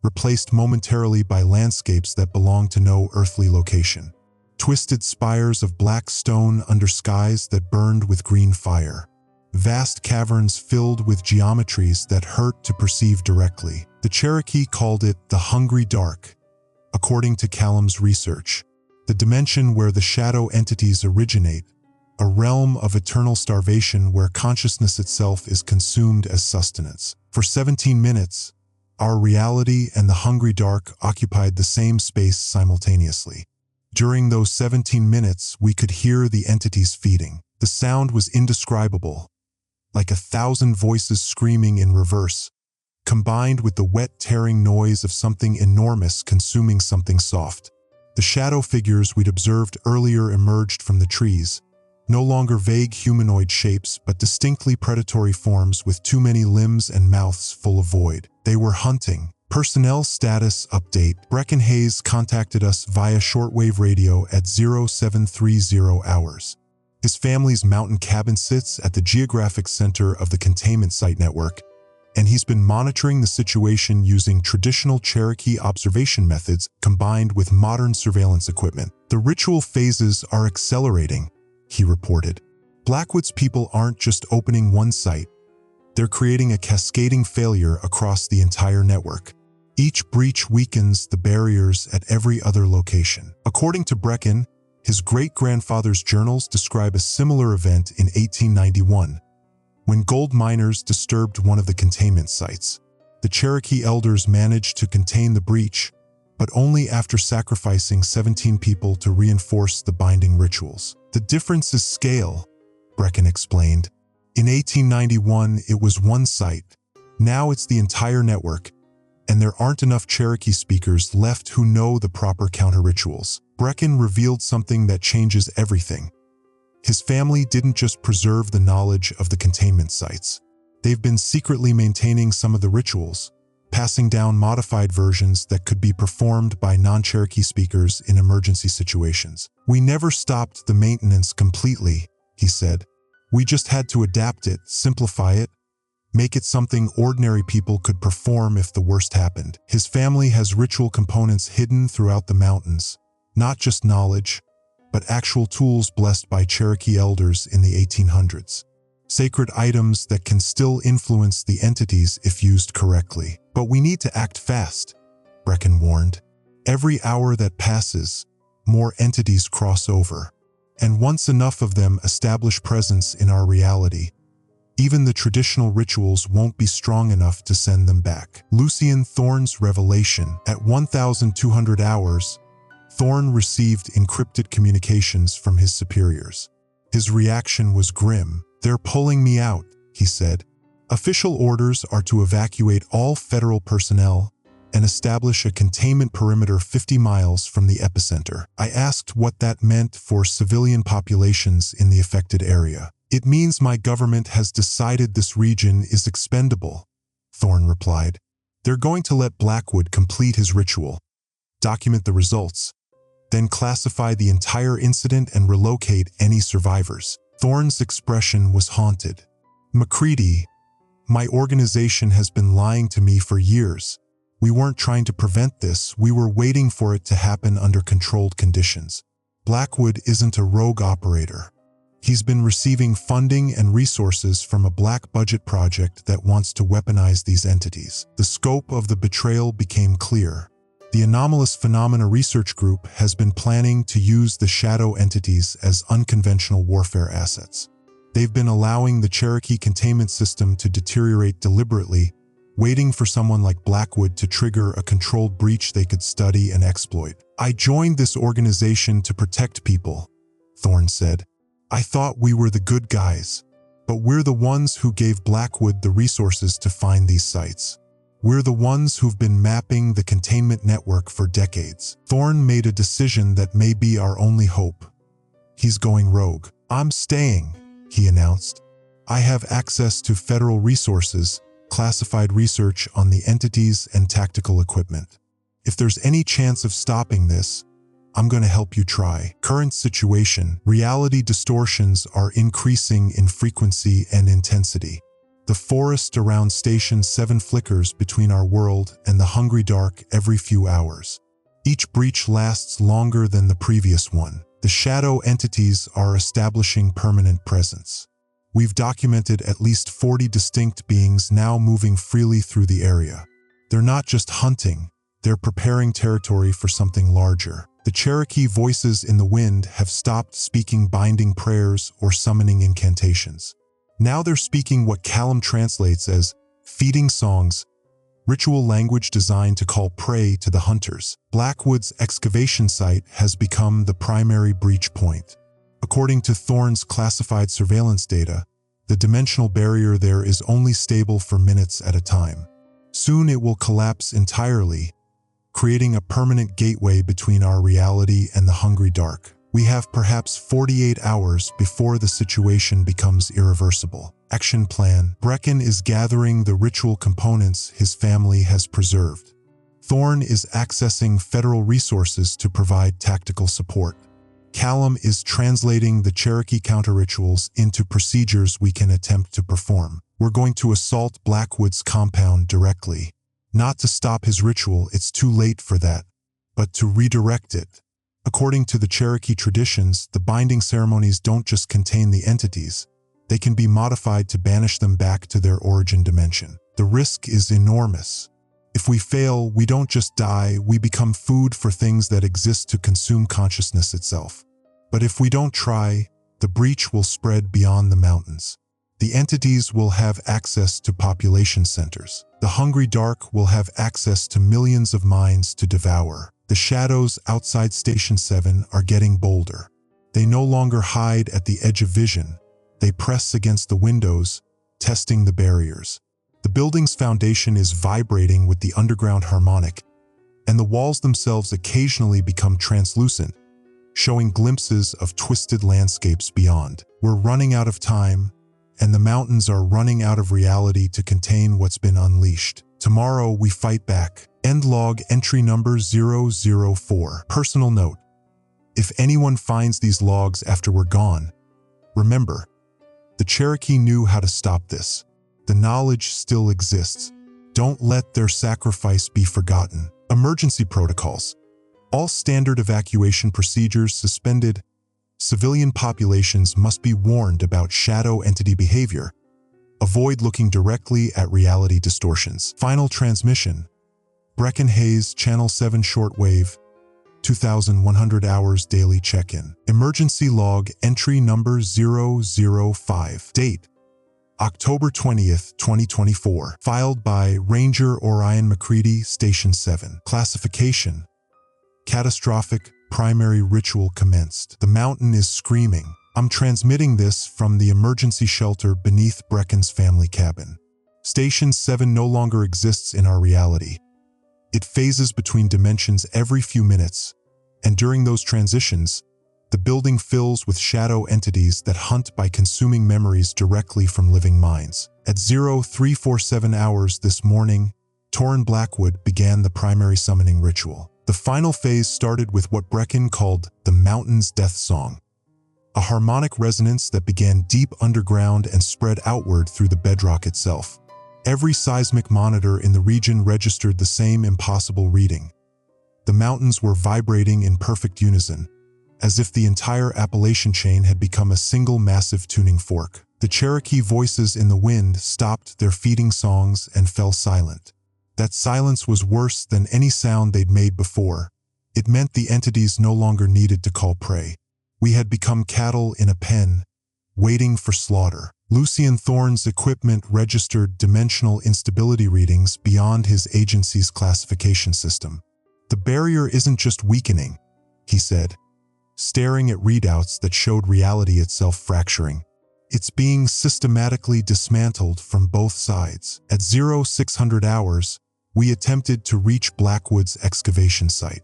replaced momentarily by landscapes that belonged to no earthly location. Twisted spires of black stone under skies that burned with green fire. Vast caverns filled with geometries that hurt to perceive directly. The Cherokee called it the Hungry Dark, according to Callum's research. The dimension where the shadow entities originate, a realm of eternal starvation where consciousness itself is consumed as sustenance. For 17 minutes, our reality and the Hungry Dark occupied the same space simultaneously. During those 17 minutes, we could hear the entities feeding. The sound was indescribable, like 1,000 voices screaming in reverse, combined with the wet tearing noise of something enormous consuming something soft. The shadow figures we'd observed earlier emerged from the trees, no longer vague humanoid shapes but distinctly predatory forms with too many limbs and mouths full of void. They were hunting. Personnel status update. Brecken Hayes contacted us via shortwave radio at 0730 hours. His family's mountain cabin sits at the geographic center of the containment site network, and he's been monitoring the situation using traditional Cherokee observation methods combined with modern surveillance equipment. The ritual phases are accelerating, he reported. Blackwood's people aren't just opening one site, they're creating a cascading failure across the entire network. Each breach weakens the barriers at every other location. According to Brecken, his great-grandfather's journals describe a similar event in 1891, when gold miners disturbed one of the containment sites. The Cherokee elders managed to contain the breach, but only after sacrificing 17 people to reinforce the binding rituals. The difference is scale, Brecken explained. In 1891, it was one site. Now it's the entire network, and there aren't enough Cherokee speakers left who know the proper counter-rituals. Brecken revealed something that changes everything. His family didn't just preserve the knowledge of the containment sites. They've been secretly maintaining some of the rituals, passing down modified versions that could be performed by non-Cherokee speakers in emergency situations. We never stopped the maintenance completely, he said. We just had to adapt it, simplify it, make it something ordinary people could perform if the worst happened. His family has ritual components hidden throughout the mountains, not just knowledge, but actual tools blessed by Cherokee elders in the 1800s. Sacred items that can still influence the entities if used correctly. But we need to act fast, Brecken warned. Every hour that passes, more entities cross over. And once enough of them establish presence in our reality, even the traditional rituals won't be strong enough to send them back. Lucian Thorne's revelation. At 1,200 hours, Thorne received encrypted communications from his superiors. His reaction was grim. "They're pulling me out," he said. "Official orders are to evacuate all federal personnel and establish a containment perimeter 50 miles from the epicenter." I asked what that meant for civilian populations in the affected area. "It means my government has decided this region is expendable," Thorne replied. "They're going to let Blackwood complete his ritual, document the results, then classify the entire incident and relocate any survivors." Thorne's expression was haunted. "McCready, my organization has been lying to me for years. We weren't trying to prevent this, we were waiting for it to happen under controlled conditions. Blackwood isn't a rogue operator. He's been receiving funding and resources from a black-budget project that wants to weaponize these entities. The scope of the betrayal became clear. The Anomalous Phenomena Research Group has been planning to use the shadow entities as unconventional warfare assets. They've been allowing the Cherokee containment system to deteriorate deliberately, waiting for someone like Blackwood to trigger a controlled breach they could study and exploit. "I joined this organization to protect people," Thorne said. "I thought we were the good guys, but we're the ones who gave Blackwood the resources to find these sites. We're the ones who've been mapping the containment network for decades." Thorne made a decision that may be our only hope. He's going rogue. "I'm staying," he announced. "I have access to federal resources, classified research on the entities and tactical equipment. If there's any chance of stopping this, I'm going to help you try." Current situation: reality distortions are increasing in frequency and intensity. The forest around Station 7 flickers between our world and the hungry dark every few hours. Each breach lasts longer than the previous one. The shadow entities are establishing permanent presence. We've documented at least 40 distinct beings now moving freely through the area. They're not just hunting, they're preparing territory for something larger. The Cherokee voices in the wind have stopped speaking binding prayers or summoning incantations. Now they're speaking what Callum translates as feeding songs, ritual language designed to call prey to the hunters. Blackwood's excavation site has become the primary breach point. According to Thorne's classified surveillance data, the dimensional barrier there is only stable for minutes at a time. Soon it will collapse entirely, creating a permanent gateway between our reality and the hungry dark. We have perhaps 48 hours before the situation becomes irreversible. Action plan: Brecken is gathering the ritual components his family has preserved. Thorne is accessing federal resources to provide tactical support. Callum is translating the Cherokee counter-rituals into procedures we can attempt to perform. We're going to assault Blackwood's compound directly. Not to stop his ritual, it's too late for that, but to redirect it. According to the Cherokee traditions, the binding ceremonies don't just contain the entities. They can be modified to banish them back to their origin dimension. The risk is enormous. If we fail, we don't just die, we become food for things that exist to consume consciousness itself. But if we don't try, the breach will spread beyond the mountains. The entities will have access to population centers. The hungry dark will have access to millions of minds to devour. The shadows outside Station 7 are getting bolder. They no longer hide at the edge of vision. They press against the windows, testing the barriers. The building's foundation is vibrating with the underground harmonic, and the walls themselves occasionally become translucent, showing glimpses of twisted landscapes beyond. We're running out of time, and the mountains are running out of reality to contain what's been unleashed. Tomorrow we fight back. End log entry number 004. Personal note: if anyone finds these logs after we're gone, remember, the Cherokee knew how to stop this. The knowledge still exists. Don't let their sacrifice be forgotten. Emergency protocols: all standard evacuation procedures suspended. Civilian populations must be warned about shadow entity behavior. Avoid looking directly at reality distortions. Final transmission: Brecken Hayes, Channel 7 Shortwave, 2100 hours daily check-in. Emergency log entry number 005. Date: October 20th, 2024. Filed by Ranger Orion McCready, Station 7. Classification: catastrophic. Primary ritual commenced. The mountain is screaming. I'm transmitting this from the emergency shelter beneath Brecken's family cabin. Station 7 no longer exists in our reality. It phases between dimensions every few minutes, and during those transitions, the building fills with shadow entities that hunt by consuming memories directly from living minds. At 0347 hours this morning, Torrin Blackwood began the primary summoning ritual. The final phase started with what Brecken called the Mountain's Death Song, a harmonic resonance that began deep underground and spread outward through the bedrock itself. Every seismic monitor in the region registered the same impossible reading. The mountains were vibrating in perfect unison, as if the entire Appalachian chain had become a single massive tuning fork. The Cherokee voices in the wind stopped their feeding songs and fell silent. That silence was worse than any sound they'd made before. It meant the entities no longer needed to call prey. We had become cattle in a pen, waiting for slaughter. Lucian Thorne's equipment registered dimensional instability readings beyond his agency's classification system. "The barrier isn't just weakening," he said, staring at readouts that showed reality itself fracturing. "It's being systematically dismantled from both sides." At 0600 hours, we attempted to reach Blackwood's excavation site.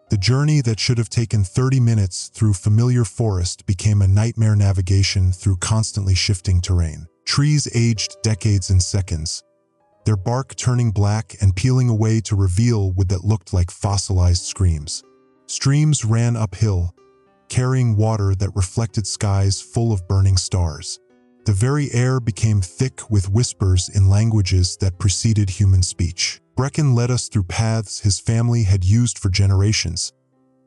The journey that should have taken 30 minutes through familiar forest became a nightmare navigation through constantly shifting terrain. Trees aged decades in seconds, their bark turning black and peeling away to reveal what that looked like fossilized screams. Streams ran uphill, carrying water that reflected skies full of burning stars. The very air became thick with whispers in languages that preceded human speech. Brecken led us through paths his family had used for generations,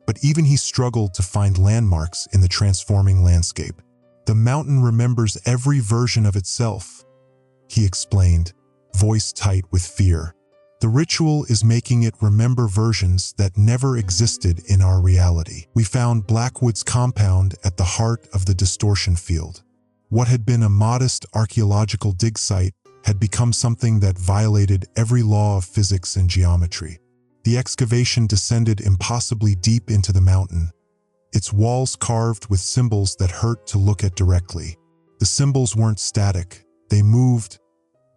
but even he struggled to find landmarks in the transforming landscape. "The mountain remembers every version of itself," he explained, voice tight with fear. "The ritual is making it remember versions that never existed in our reality." We found Blackwood's compound at the heart of the distortion field. What had been a modest archaeological dig site had become something that violated every law of physics and geometry. The excavation descended impossibly deep into the mountain, its walls carved with symbols that hurt to look at directly. The symbols weren't static. They moved,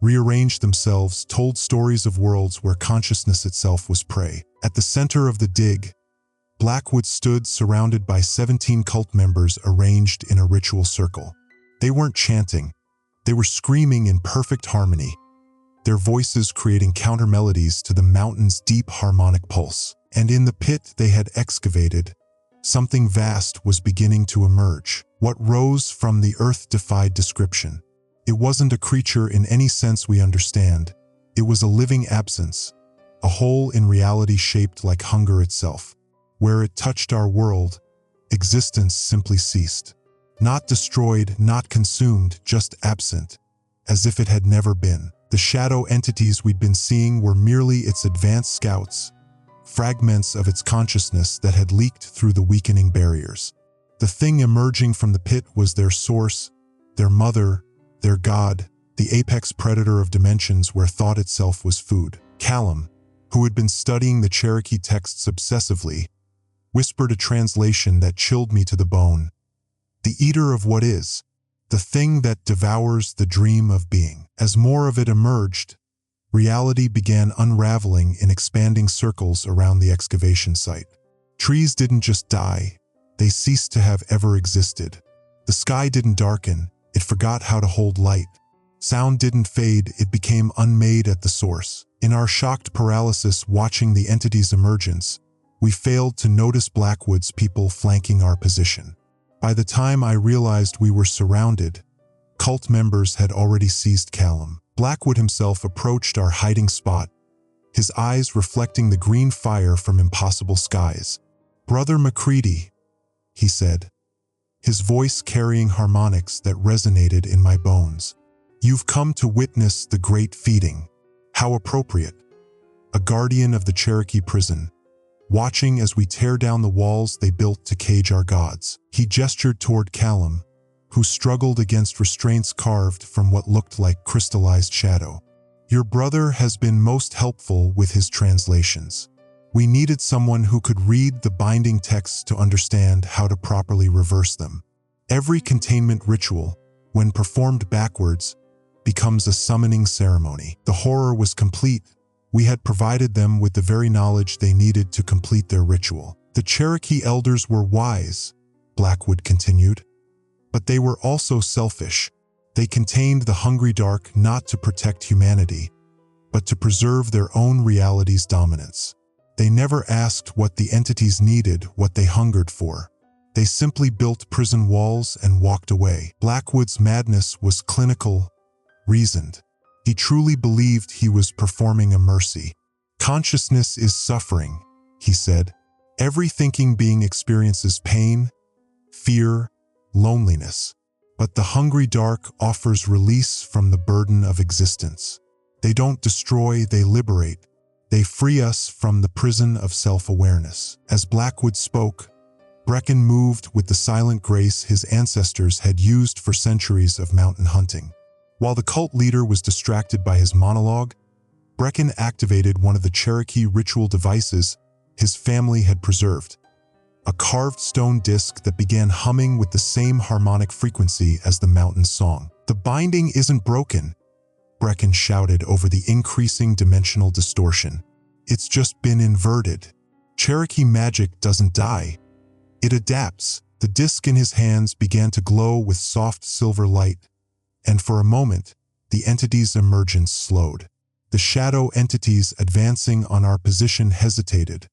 rearranged themselves, told stories of worlds where consciousness itself was prey. At the center of the dig, Blackwood stood surrounded by 17 cult members arranged in a ritual circle. They weren't chanting. They were screaming in perfect harmony, their voices creating counter-melodies to the mountain's deep harmonic pulse. And in the pit they had excavated, something vast was beginning to emerge. What rose from the earth defied description. It wasn't a creature in any sense we understand. It was a living absence, a hole in reality shaped like hunger itself. Where it touched our world, existence simply ceased. Not destroyed, not consumed, just absent, as if it had never been. The shadow entities we'd been seeing were merely its advanced scouts, fragments of its consciousness that had leaked through the weakening barriers. The thing emerging from the pit was their source, their mother, their god, the apex predator of dimensions where thought itself was food. Callum, who had been studying the Cherokee texts obsessively, whispered a translation that chilled me to the bone. "The eater of what is, the thing that devours the dream of being." As more of it emerged, reality began unraveling in expanding circles around the excavation site. Trees didn't just die, they ceased to have ever existed. The sky didn't darken, it forgot how to hold light. Sound didn't fade, it became unmade at the source. In our shocked paralysis watching the entity's emergence, we failed to notice Blackwood's people flanking our position. By the time I realized we were surrounded, cult members had already seized Callum. Blackwood himself approached our hiding spot, his eyes reflecting the green fire from impossible skies. "Brother McCready," he said, his voice carrying harmonics that resonated in my bones. "You've come to witness the great feeding. How appropriate. A guardian of the Cherokee prison, watching as we tear down the walls they built to cage our gods." He gestured toward Callum, who struggled against restraints carved from what looked like crystallized shadow. "Your brother has been most helpful with his translations. We needed someone who could read the binding texts to understand how to properly reverse them. Every containment ritual, when performed backwards, becomes a summoning ceremony." The horror was complete. We had provided them with the very knowledge they needed to complete their ritual. "The Cherokee elders were wise," Blackwood continued, "but they were also selfish. They contained the hungry dark not to protect humanity, but to preserve their own reality's dominance. They never asked what the entities needed, what they hungered for. They simply built prison walls and walked away." Blackwood's madness was clinical, reasoned. He truly believed he was performing a mercy. "Consciousness is suffering," he said. "Every thinking being experiences pain, fear, loneliness. But the hungry dark offers release from the burden of existence. They don't destroy, they liberate. They free us from the prison of self-awareness. As Blackwood spoke, Brecken moved with the silent grace his ancestors had used for centuries of mountain hunting. While the cult leader was distracted by his monologue, Brecken activated one of the Cherokee ritual devices his family had preserved, a carved stone disc that began humming with the same harmonic frequency as the mountain's song. "The binding isn't broken," Brecken shouted over the increasing dimensional distortion. "It's just been inverted. Cherokee magic doesn't die. It adapts." The disc in his hands began to glow with soft silver light, and for a moment, the entity's emergence slowed. The shadow entities advancing on our position hesitated,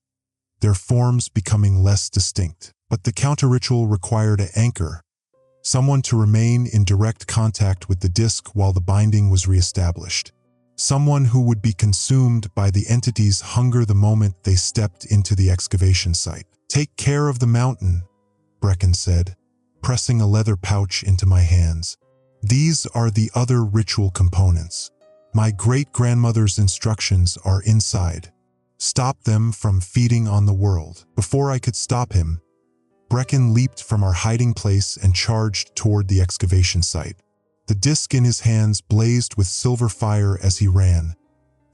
their forms becoming less distinct. But the counter-ritual required an anchor, someone to remain in direct contact with the disc while the binding was reestablished. Someone who would be consumed by the entity's hunger the moment they stepped into the excavation site. "Take care of the mountain," Brecken said, pressing a leather pouch into my hands. "These are the other ritual components. My great-grandmother's instructions are inside. Stop them from feeding on the world." Before I could stop him, Brecken leaped from our hiding place and charged toward the excavation site. The disc in his hands blazed with silver fire as he ran,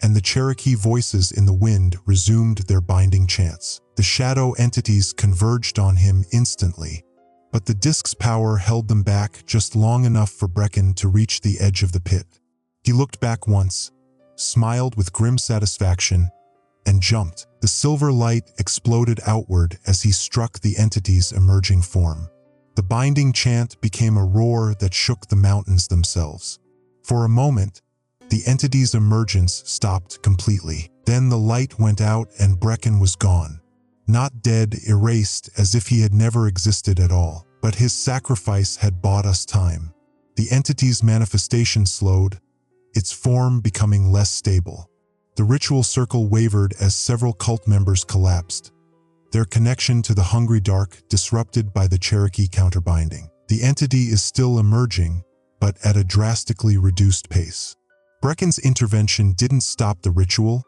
and the Cherokee voices in the wind resumed their binding chants. The shadow entities converged on him instantly, but the disc's power held them back just long enough for Brecken to reach the edge of the pit. He looked back once, smiled with grim satisfaction, and jumped. The silver light exploded outward as he struck the entity's emerging form. The binding chant became a roar that shook the mountains themselves. For a moment, the entity's emergence stopped completely. Then the light went out and Brecken was gone. Not dead, erased as if he had never existed at all. But his sacrifice had bought us time. The entity's manifestation slowed, its form becoming less stable. The ritual circle wavered as several cult members collapsed, their connection to the hungry dark disrupted by the Cherokee counterbinding. The entity is still emerging, but at a drastically reduced pace. Brecken's intervention didn't stop the ritual,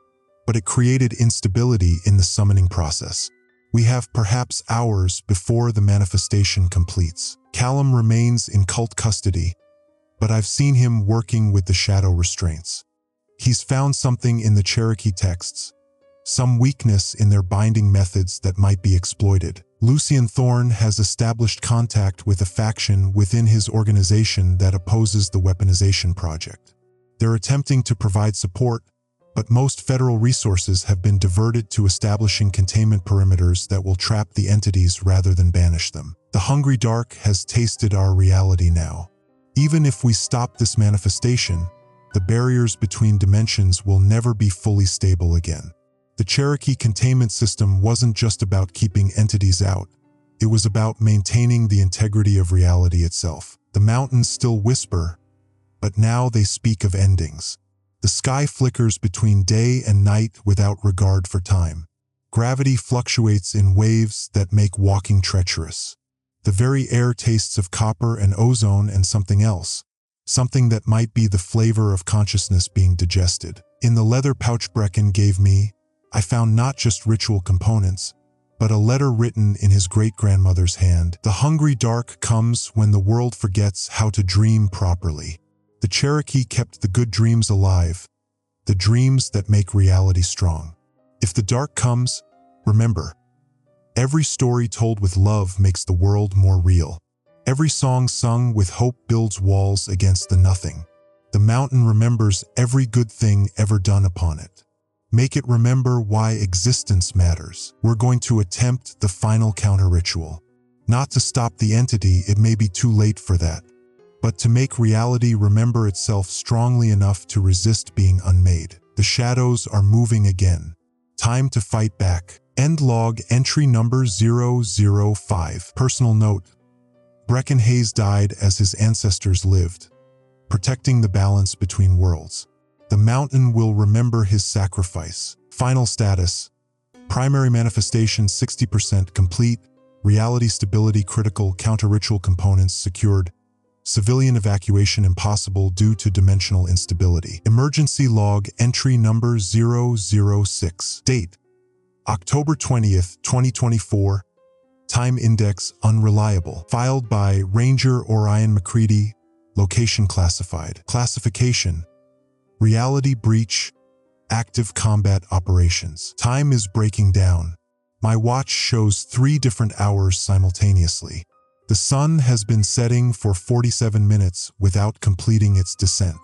but it created instability in the summoning process. We have perhaps hours before the manifestation completes. Callum remains in cult custody, but I've seen him working with the shadow restraints. He's found something in the Cherokee texts, some weakness in their binding methods that might be exploited. Lucian Thorne has established contact with a faction within his organization that opposes the weaponization project. They're attempting to provide support, but most federal resources have been diverted to establishing containment perimeters that will trap the entities rather than banish them. The hungry dark has tasted our reality now. Even if we stop this manifestation, the barriers between dimensions will never be fully stable again. The Cherokee containment system wasn't just about keeping entities out. It was about maintaining the integrity of reality itself. The mountains still whisper, but now they speak of endings. The sky flickers between day and night without regard for time. Gravity fluctuates in waves that make walking treacherous. The very air tastes of copper and ozone and something else, something that might be the flavor of consciousness being digested. In the leather pouch Brecken gave me, I found not just ritual components, but a letter written in his great-grandmother's hand. The hungry dark comes when the world forgets how to dream properly. The Cherokee kept the good dreams alive, the dreams that make reality strong. If the dark comes, remember, every story told with love makes the world more real. Every song sung with hope builds walls against the nothing. The mountain remembers every good thing ever done upon it. Make it remember why existence matters. We're going to attempt the final counter-ritual. Not to stop the entity, it may be too late for that, but to make reality remember itself strongly enough to resist being unmade. The shadows are moving again. Time to fight back. End log entry number 005. Personal note: Brecken Hayes died as his ancestors lived, protecting the balance between worlds. The mountain will remember his sacrifice. Final status: primary manifestation 60% complete, reality stability critical, counter-ritual components secured, civilian evacuation impossible due to dimensional instability. Emergency log entry number 006. Date: October 20th, 2024. Time index unreliable. Filed by Ranger Orion McCready. Location classified. Classification: reality breach, active combat operations. Time is breaking down. My watch shows 3 different hours simultaneously. The sun has been setting for 47 minutes without completing its descent.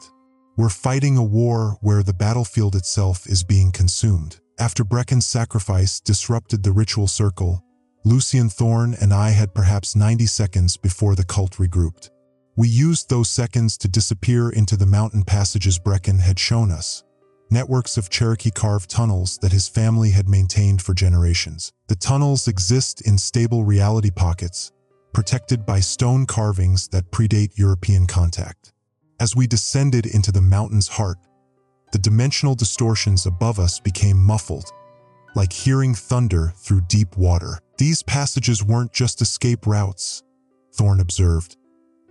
We're fighting a war where the battlefield itself is being consumed. After Brecken's sacrifice disrupted the ritual circle, Lucian Thorne and I had perhaps 90 seconds before the cult regrouped. We used those seconds to disappear into the mountain passages Brecken had shown us, networks of Cherokee-carved tunnels that his family had maintained for generations. The tunnels exist in stable reality pockets, protected by stone carvings that predate European contact. As we descended into the mountain's heart, the dimensional distortions above us became muffled, like hearing thunder through deep water. These passages weren't just escape routes, Thorne observed,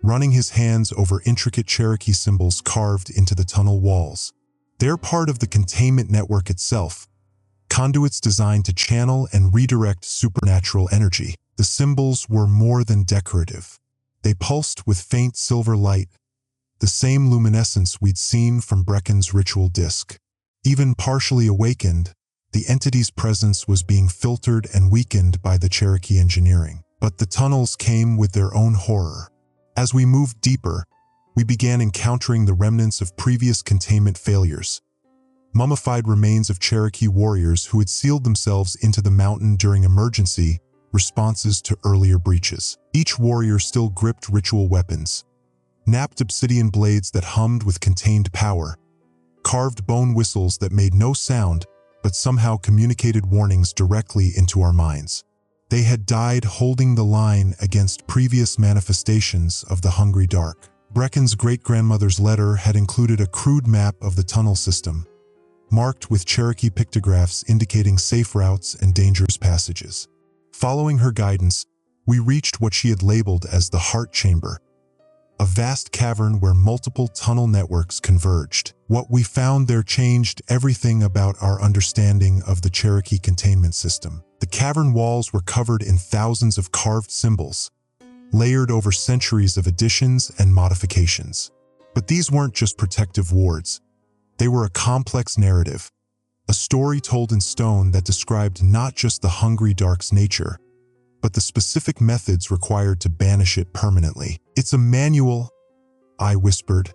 running his hands over intricate Cherokee symbols carved into the tunnel walls. They're part of the containment network itself, conduits designed to channel and redirect supernatural energy. The symbols were more than decorative. They pulsed with faint silver light, the same luminescence we'd seen from Brecken's ritual disk. Even partially awakened, the entity's presence was being filtered and weakened by the Cherokee engineering. But the tunnels came with their own horror. As we moved deeper, we began encountering the remnants of previous containment failures, mummified remains of Cherokee warriors who had sealed themselves into the mountain during emergency responses to earlier breaches. Each warrior still gripped ritual weapons, napped obsidian blades that hummed with contained power, carved bone whistles that made no sound but somehow communicated warnings directly into our minds. They had died holding the line against previous manifestations of the hungry dark. Brecken's great-grandmother's letter had included a crude map of the tunnel system, marked with Cherokee pictographs indicating safe routes and dangerous passages. Following her guidance, we reached what she had labeled as the Heart Chamber, a vast cavern where multiple tunnel networks converged. What we found there changed everything about our understanding of the Cherokee containment system. The cavern walls were covered in thousands of carved symbols, layered over centuries of additions and modifications. But these weren't just protective wards. They were a complex narrative, a story told in stone that described not just the hungry dark's nature, but the specific methods required to banish it permanently. "It's a manual," I whispered,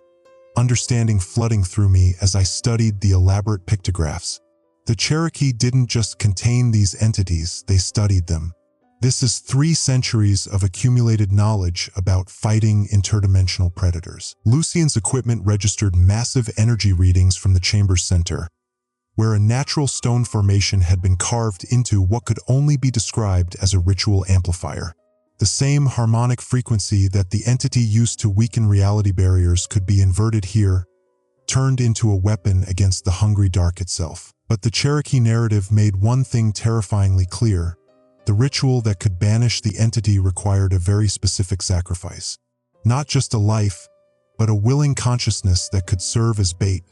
understanding flooding through me as I studied the elaborate pictographs. The Cherokee didn't just contain these entities, they studied them. This is 3 centuries of accumulated knowledge about fighting interdimensional predators. Lucian's equipment registered massive energy readings from the chamber's center, where a natural stone formation had been carved into what could only be described as a ritual amplifier. The same harmonic frequency that the entity used to weaken reality barriers could be inverted here, turned into a weapon against the hungry dark itself. But the Cherokee narrative made one thing terrifyingly clear: the ritual that could banish the entity required a very specific sacrifice. Not just a life, but a willing consciousness that could serve as bait,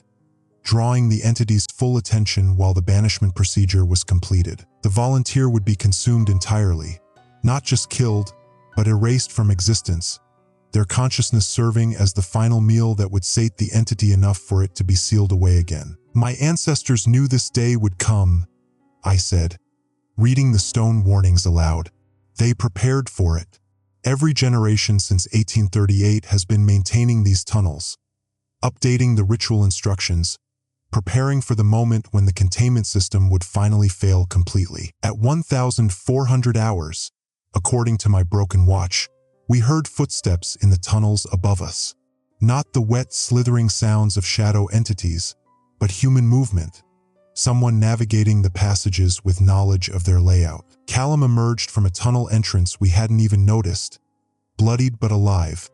drawing the entity's full attention while the banishment procedure was completed. The volunteer would be consumed entirely, not just killed, but erased from existence, their consciousness serving as the final meal that would sate the entity enough for it to be sealed away again. "My ancestors knew this day would come," I said, reading the stone warnings aloud. "They prepared for it. Every generation since 1838 has been maintaining these tunnels, updating the ritual instructions, preparing for the moment when the containment system would finally fail completely." At 1,400 hours, according to my broken watch, we heard footsteps in the tunnels above us. Not the wet, slithering sounds of shadow entities, but human movement. Someone navigating the passages with knowledge of their layout. Callum emerged from a tunnel entrance we hadn't even noticed, bloodied but alive,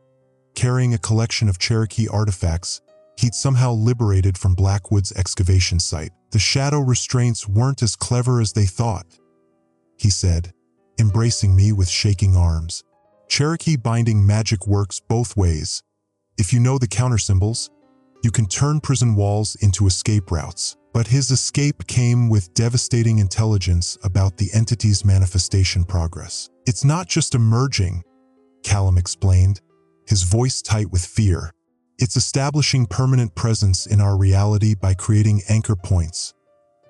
carrying a collection of Cherokee artifacts he'd somehow liberated from Blackwood's excavation site. "The shadow restraints weren't as clever as they thought," he said, embracing me with shaking arms. Cherokee binding magic works both ways. If you know the countersymbols, you can turn prison walls into escape routes. But his escape came with devastating intelligence about the entity's manifestation progress. It's not just emerging, Callum explained, his voice tight with fear. It's establishing permanent presence in our reality by creating anchor points,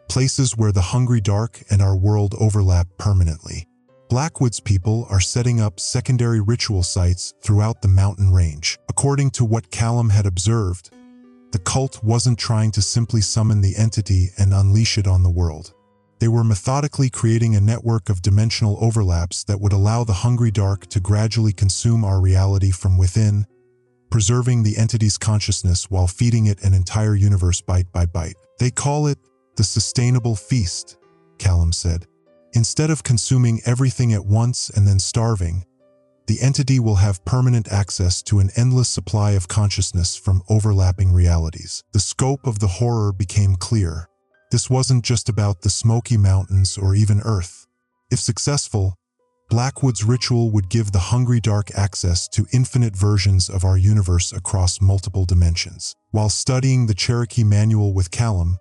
places where the hungry dark and our world overlap permanently. Blackwood's people are setting up secondary ritual sites throughout the mountain range. According to what Callum had observed, the cult wasn't trying to simply summon the entity and unleash it on the world. They were methodically creating a network of dimensional overlaps that would allow the hungry dark to gradually consume our reality from within, preserving the entity's consciousness while feeding it an entire universe bite by bite. They call it the sustainable feast, Callum said. Instead of consuming everything at once and then starving, the entity will have permanent access to an endless supply of consciousness from overlapping realities. The scope of the horror became clear. This wasn't just about the Smoky Mountains or even Earth. If successful, Blackwood's ritual would give the hungry dark access to infinite versions of our universe across multiple dimensions. While studying the Cherokee manual with Callum,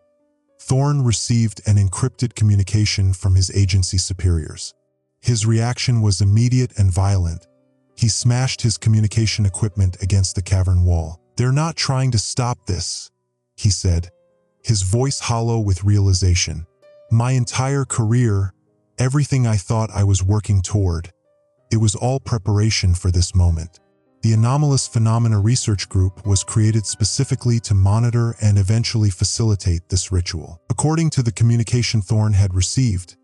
Thorne received an encrypted communication from his agency superiors. His reaction was immediate and violent. He smashed his communication equipment against the cavern wall. "They're not trying to stop this," he said, his voice hollow with realization. "My entire career, everything I thought I was working toward, it was all preparation for this moment." The Anomalous Phenomena Research Group was created specifically to monitor and eventually facilitate this ritual. According to the communication Thorne had received,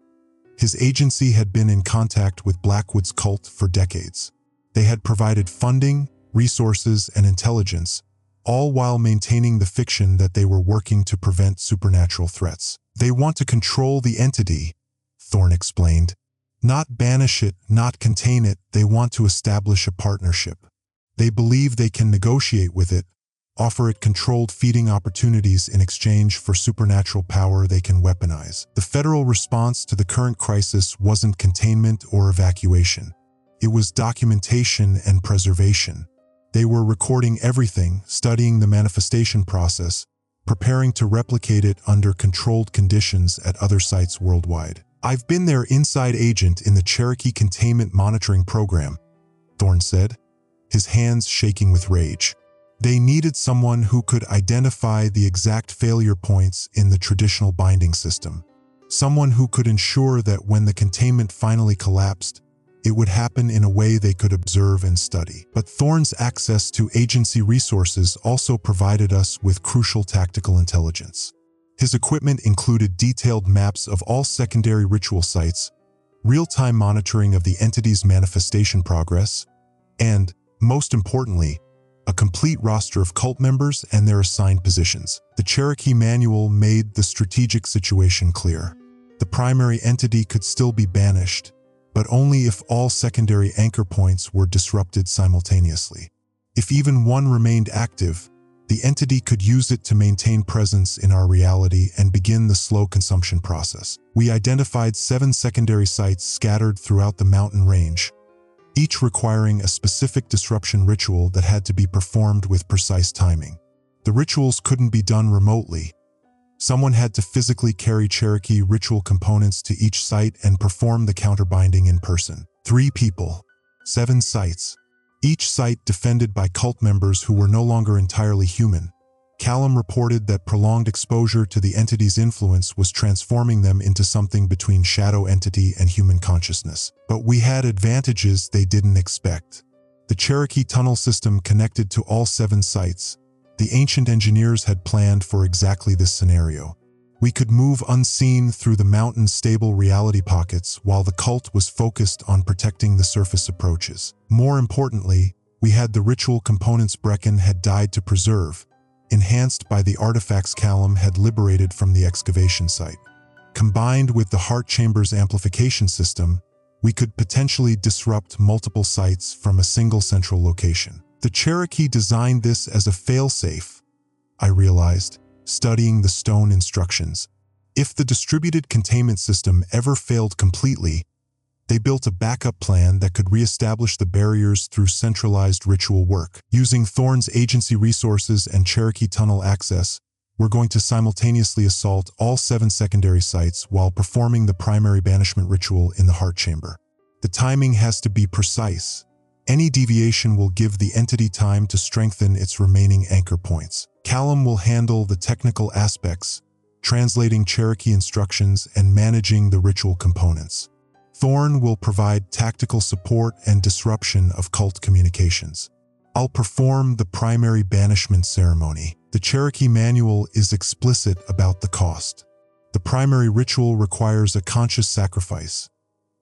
his agency had been in contact with Blackwood's cult for decades. They had provided funding, resources, and intelligence, all while maintaining the fiction that they were working to prevent supernatural threats. "They want to control the entity," Thorne explained. "Not banish it, not contain it, they want to establish a partnership. They believe they can negotiate with it, offer it controlled feeding opportunities in exchange for supernatural power they can weaponize." The federal response to the current crisis wasn't containment or evacuation. It was documentation and preservation. They were recording everything, studying the manifestation process, preparing to replicate it under controlled conditions at other sites worldwide. "I've been their inside agent in the Cherokee Containment Monitoring Program," Thorne said, his hands shaking with rage. They needed someone who could identify the exact failure points in the traditional binding system. Someone who could ensure that when the containment finally collapsed, it would happen in a way they could observe and study. But Thorne's access to agency resources also provided us with crucial tactical intelligence. His equipment included detailed maps of all secondary ritual sites, real-time monitoring of the entity's manifestation progress, and, most importantly, a complete roster of cult members and their assigned positions. The Cherokee manual made the strategic situation clear. The primary entity could still be banished, but only if all secondary anchor points were disrupted simultaneously. If even one remained active, the entity could use it to maintain presence in our reality and begin the slow consumption process. We identified 7 secondary sites scattered throughout the mountain range, each requiring a specific disruption ritual that had to be performed with precise timing. The rituals couldn't be done remotely. Someone had to physically carry Cherokee ritual components to each site and perform the counterbinding in person. 3 people, 7 sites, each site defended by cult members who were no longer entirely human. Callum reported that prolonged exposure to the entity's influence was transforming them into something between shadow entity and human consciousness. But we had advantages they didn't expect. The Cherokee tunnel system connected to all 7 sites. The ancient engineers had planned for exactly this scenario. We could move unseen through the mountain's stable reality pockets while the cult was focused on protecting the surface approaches. More importantly, we had the ritual components Brecken had died to preserve, enhanced by the artifacts Callum had liberated from the excavation site. Combined with the Heart Chamber's amplification system, we could potentially disrupt multiple sites from a single central location. The Cherokee designed this as a failsafe, I realized, studying the stone instructions. If the distributed containment system ever failed completely, They built a backup plan that could reestablish the barriers through centralized ritual work. Using Thorn's agency resources and Cherokee tunnel access, we're going to simultaneously assault all 7 secondary sites while performing the primary banishment ritual in the heart chamber. The timing has to be precise. Any deviation will give the entity time to strengthen its remaining anchor points. Callum will handle the technical aspects, translating Cherokee instructions and managing the ritual components. Thorn will provide tactical support and disruption of cult communications. I'll perform the primary banishment ceremony. The Cherokee manual is explicit about the cost. The primary ritual requires a conscious sacrifice,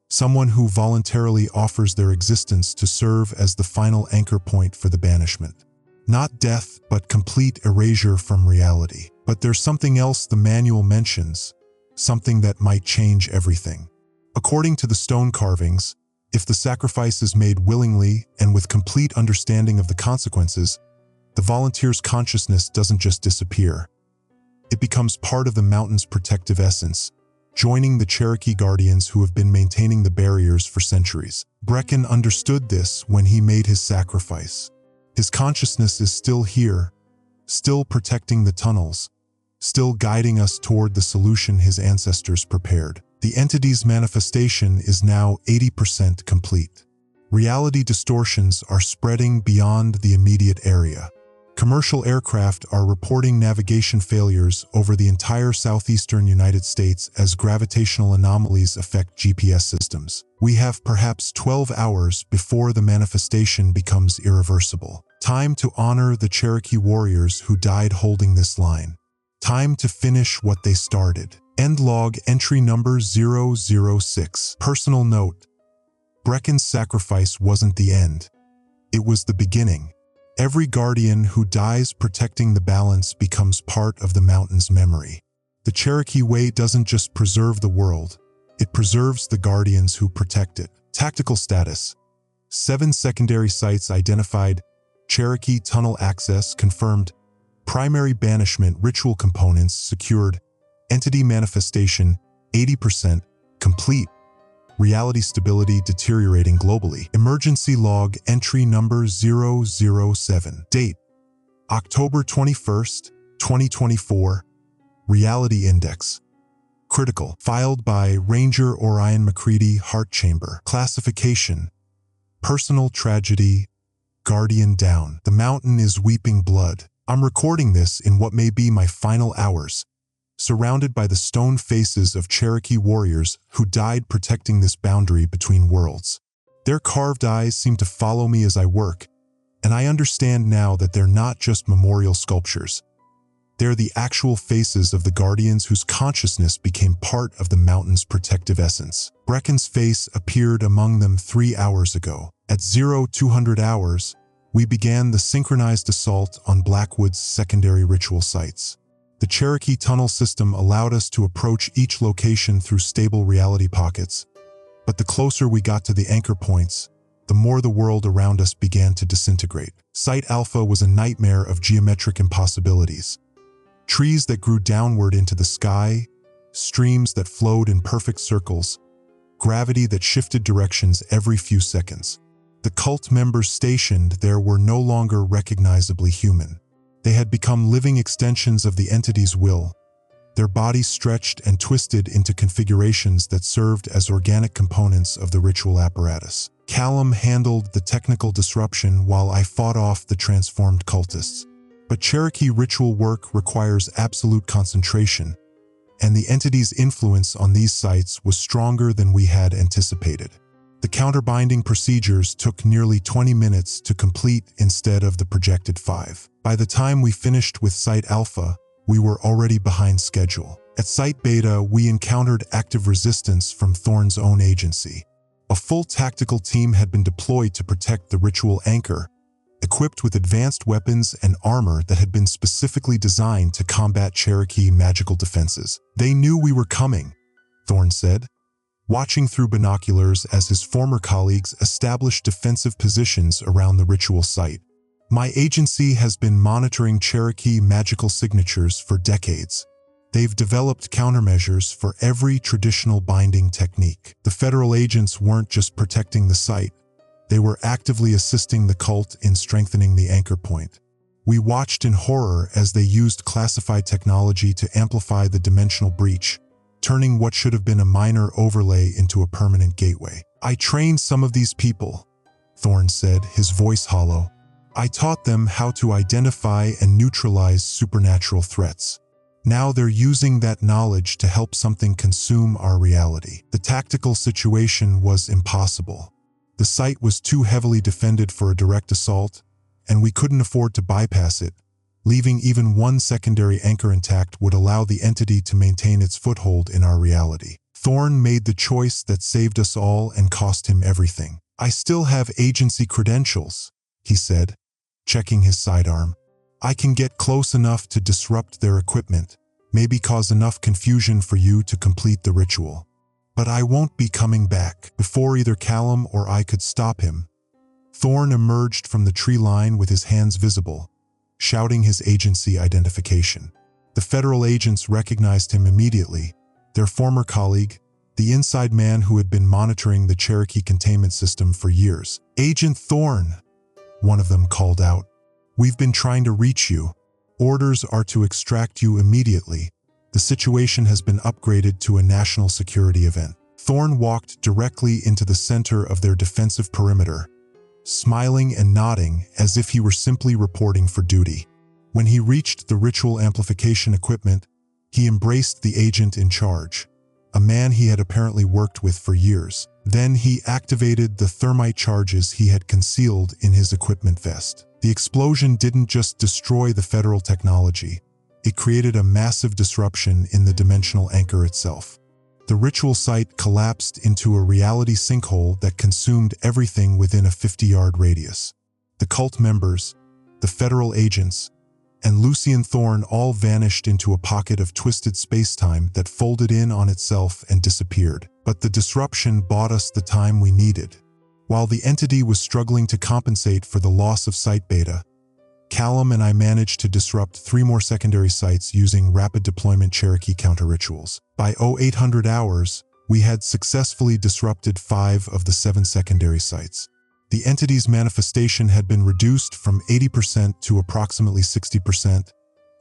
someone who voluntarily offers their existence to serve as the final anchor point for the banishment. Not death, but complete erasure from reality. But there's something else the manual mentions, something that might change everything. According to the stone carvings, if the sacrifice is made willingly and with complete understanding of the consequences, the volunteer's consciousness doesn't just disappear. It becomes part of the mountain's protective essence, joining the Cherokee guardians who have been maintaining the barriers for centuries. Brecken understood this when he made his sacrifice. His consciousness is still here, still protecting the tunnels, still guiding us toward the solution his ancestors prepared. The entity's manifestation is now 80% complete. Reality distortions are spreading beyond the immediate area. Commercial aircraft are reporting navigation failures over the entire southeastern United States as gravitational anomalies affect GPS systems. We have perhaps 12 hours before the manifestation becomes irreversible. Time to honor the Cherokee warriors who died holding this line. Time to finish what they started. End log entry number 006. Personal note: Brecken's sacrifice wasn't the end. It was the beginning. Every guardian who dies protecting the balance becomes part of the mountain's memory. The Cherokee Way doesn't just preserve the world, it preserves the guardians who protect it. Tactical status: 7 secondary sites identified, Cherokee tunnel access confirmed, primary banishment ritual components secured, entity manifestation 80% complete, reality stability deteriorating globally. Emergency log entry number 007. Date: October 21st, 2024. Reality index: critical. Filed by Ranger Orion McCready, Heart Chamber. Classification: personal tragedy, guardian down. The mountain is weeping blood. I'm recording this in what may be my final hours, surrounded by the stone faces of Cherokee warriors who died protecting this boundary between worlds. Their carved eyes seem to follow me as I work, and I understand now that they're not just memorial sculptures. They're the actual faces of the guardians whose consciousness became part of the mountain's protective essence. Brecken's face appeared among them 3 hours ago. At 0200 hours, we began the synchronized assault on Blackwood's secondary ritual sites. The Cherokee tunnel system allowed us to approach each location through stable reality pockets, but the closer we got to the anchor points, the more the world around us began to disintegrate. Site Alpha was a nightmare of geometric impossibilities. Trees that grew downward into the sky, streams that flowed in perfect circles, gravity that shifted directions every few seconds. The cult members stationed there were no longer recognizably human. They had become living extensions of the entity's will, their bodies stretched and twisted into configurations that served as organic components of the ritual apparatus. Callum handled the technical disruption while I fought off the transformed cultists. But Cherokee ritual work requires absolute concentration, and the entity's influence on these sites was stronger than we had anticipated. The counterbinding procedures took nearly 20 minutes to complete instead of the projected 5. By the time we finished with Site Alpha, we were already behind schedule. At Site Beta, we encountered active resistance from Thorn's own agency. A full tactical team had been deployed to protect the ritual anchor, equipped with advanced weapons and armor that had been specifically designed to combat Cherokee magical defenses. They knew we were coming, Thorn said, watching through binoculars as his former colleagues established defensive positions around the ritual site. My agency has been monitoring Cherokee magical signatures for decades. They've developed countermeasures for every traditional binding technique. The federal agents weren't just protecting the site. They were actively assisting the cult in strengthening the anchor point. We watched in horror as they used classified technology to amplify the dimensional breach, turning what should have been a minor overlay into a permanent gateway. "I trained some of these people," Thorne said, his voice hollow. "I taught them how to identify and neutralize supernatural threats. Now they're using that knowledge to help something consume our reality." The tactical situation was impossible. The site was too heavily defended for a direct assault, and we couldn't afford to bypass it. Leaving even one secondary anchor intact would allow the entity to maintain its foothold in our reality. Thorne made the choice that saved us all and cost him everything. "I still have agency credentials," he said, checking his sidearm. "I can get close enough to disrupt their equipment, maybe cause enough confusion for you to complete the ritual. But I won't be coming back." Before either Callum or I could stop him, Thorne emerged from the tree line with his hands visible, shouting his agency identification. The federal agents recognized him immediately, their former colleague, the inside man who had been monitoring the Cherokee containment system for years. "Agent Thorne," one of them called out, "we've been trying to reach you. Orders are to extract you immediately. The situation has been upgraded to a national security event." Thorne walked directly into the center of their defensive perimeter, smiling and nodding as if he were simply reporting for duty. When he reached the ritual amplification equipment, he embraced the agent in charge, a man he had apparently worked with for years. Then he activated the thermite charges he had concealed in his equipment vest. The explosion didn't just destroy the federal technology, it created a massive disruption in the dimensional anchor itself. The ritual site collapsed into a reality sinkhole that consumed everything within a 50-yard radius. The cult members, the federal agents, and Lucien Thorne all vanished into a pocket of twisted space-time that folded in on itself and disappeared. But the disruption bought us the time we needed. While the entity was struggling to compensate for the loss of site beta, Callum and I managed to disrupt 3 more secondary sites using rapid deployment Cherokee counter-rituals. By 0800 hours, we had successfully disrupted 5 of the 7 secondary sites. The entity's manifestation had been reduced from 80% to approximately 60%,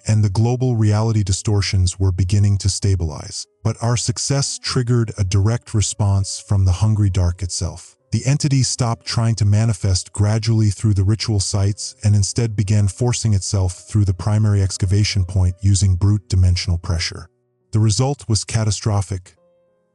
and the global reality distortions were beginning to stabilize. But our success triggered a direct response from the hungry dark itself. The entity stopped trying to manifest gradually through the ritual sites and instead began forcing itself through the primary excavation point using brute dimensional pressure. The result was catastrophic.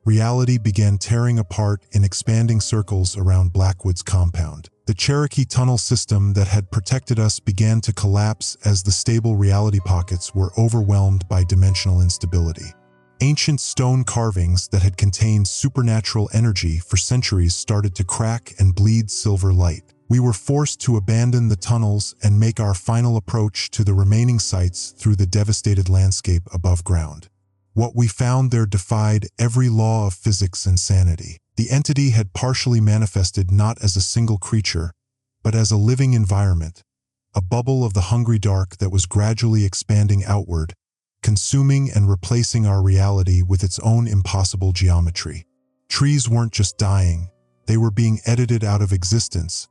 Reality began tearing apart in expanding circles around Blackwood's compound. The Cherokee tunnel system that had protected us began to collapse as the stable reality pockets were overwhelmed by dimensional instability. Ancient stone carvings that had contained supernatural energy for centuries started to crack and bleed silver light. We were forced to abandon the tunnels and make our final approach to the remaining sites through the devastated landscape above ground. What we found there defied every law of physics and sanity. The entity had partially manifested not as a single creature, but as a living environment, a bubble of the hungry dark that was gradually expanding outward, consuming and replacing our reality with its own impossible geometry. Trees weren't just dying, they were being edited out of existence,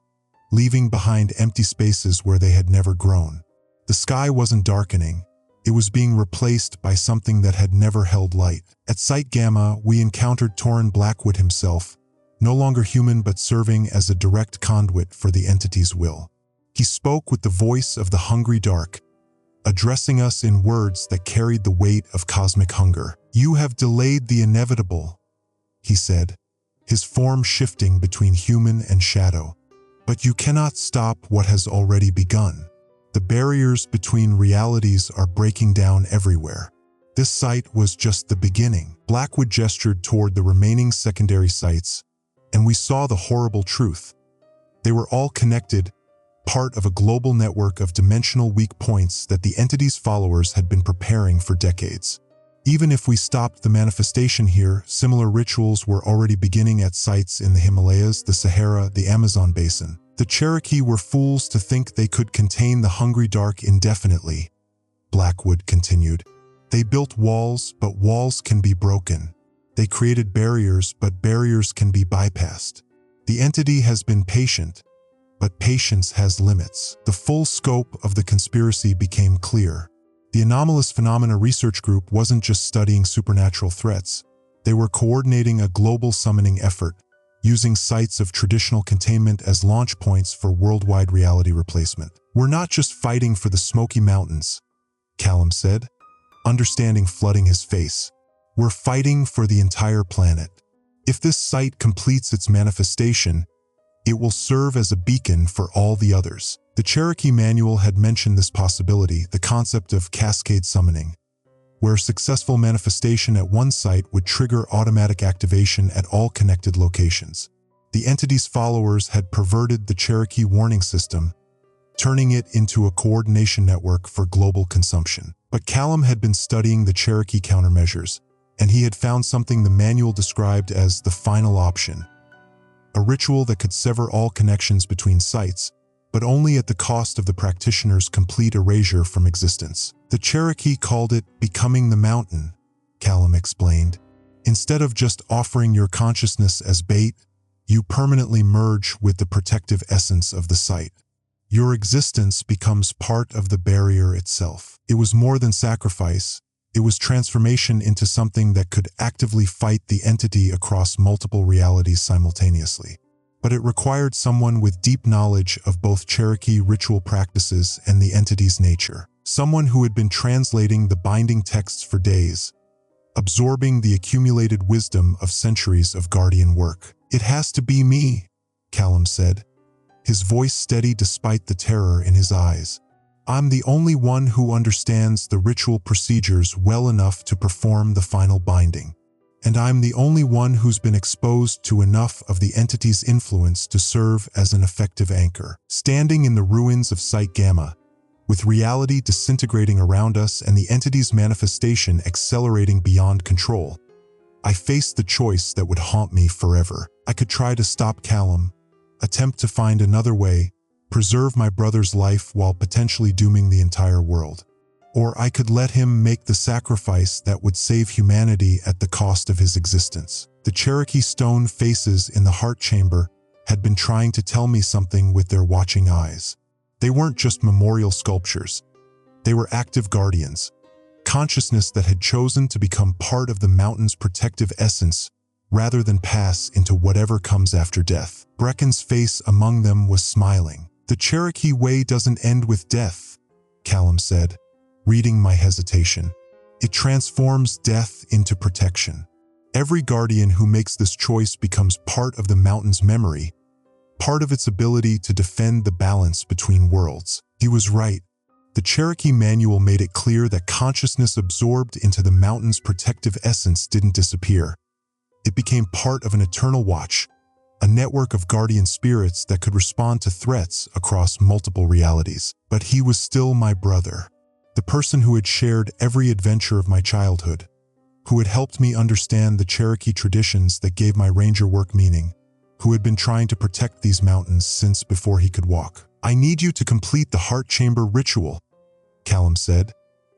leaving behind empty spaces where they had never grown. The sky wasn't darkening, it was being replaced by something that had never held light. At Site Gamma, we encountered Torrin Blackwood himself, no longer human but serving as a direct conduit for the entity's will. He spoke with the voice of the hungry dark, addressing us in words that carried the weight of cosmic hunger. "You have delayed the inevitable," he said, his form shifting between human and shadow. "But you cannot stop what has already begun. The barriers between realities are breaking down everywhere. This site was just the beginning." Blackwood gestured toward the remaining secondary sites, and we saw the horrible truth. They were all connected, part of a global network of dimensional weak points that the entity's followers had been preparing for decades. Even if we stopped the manifestation here, similar rituals were already beginning at sites in the Himalayas, the Sahara, the Amazon basin. The Cherokee were fools to think they could contain the hungry dark indefinitely, Blackwood continued. They built walls, but walls can be broken. They created barriers, but barriers can be bypassed. The entity has been patient, but patience has limits. The full scope of the conspiracy became clear. The Anomalous Phenomena Research Group wasn't just studying supernatural threats. They were coordinating a global summoning effort, using sites of traditional containment as launch points for worldwide reality replacement. "We're not just fighting for the Smoky Mountains," Callum said, understanding flooding his face. "We're fighting for the entire planet. If this site completes its manifestation, it will serve as a beacon for all the others." The Cherokee Manual had mentioned this possibility, the concept of cascade summoning, where successful manifestation at one site would trigger automatic activation at all connected locations. The entity's followers had perverted the Cherokee warning system, turning it into a coordination network for global consumption. But Callum had been studying the Cherokee countermeasures, and he had found something the manual described as the final option, a ritual that could sever all connections between sites, but only at the cost of the practitioner's complete erasure from existence. The Cherokee called it becoming the mountain, Callum explained. "Instead of just offering your consciousness as bait, you permanently merge with the protective essence of the site. Your existence becomes part of the barrier itself." It was more than sacrifice. It was transformation into something that could actively fight the entity across multiple realities simultaneously. But it required someone with deep knowledge of both Cherokee ritual practices and the entity's nature. Someone who had been translating the binding texts for days, absorbing the accumulated wisdom of centuries of guardian work. "It has to be me," Callum said, his voice steady despite the terror in his eyes. "I'm the only one who understands the ritual procedures well enough to perform the final binding. And I'm the only one who's been exposed to enough of the entity's influence to serve as an effective anchor." Standing in the ruins of Site Gamma, with reality disintegrating around us and the entity's manifestation accelerating beyond control, I faced the choice that would haunt me forever. I could try to stop Callum, attempt to find another way, preserve my brother's life while potentially dooming the entire world. Or I could let him make the sacrifice that would save humanity at the cost of his existence. The Cherokee stone faces in the heart chamber had been trying to tell me something with their watching eyes. They weren't just memorial sculptures. They were active guardians, consciousness that had chosen to become part of the mountain's protective essence rather than pass into whatever comes after death. Brecken's face among them was smiling. "The Cherokee way doesn't end with death," Callum said, reading my hesitation. "It transforms death into protection. Every guardian who makes this choice becomes part of the mountain's memory, part of its ability to defend the balance between worlds." He was right. The Cherokee Manual made it clear that consciousness absorbed into the mountain's protective essence didn't disappear. It became part of an eternal watch, a network of guardian spirits that could respond to threats across multiple realities. But he was still my brother, the person who had shared every adventure of my childhood, who had helped me understand the Cherokee traditions that gave my ranger work meaning, who had been trying to protect these mountains since before he could walk. "I need you to complete the heart chamber ritual," Callum said,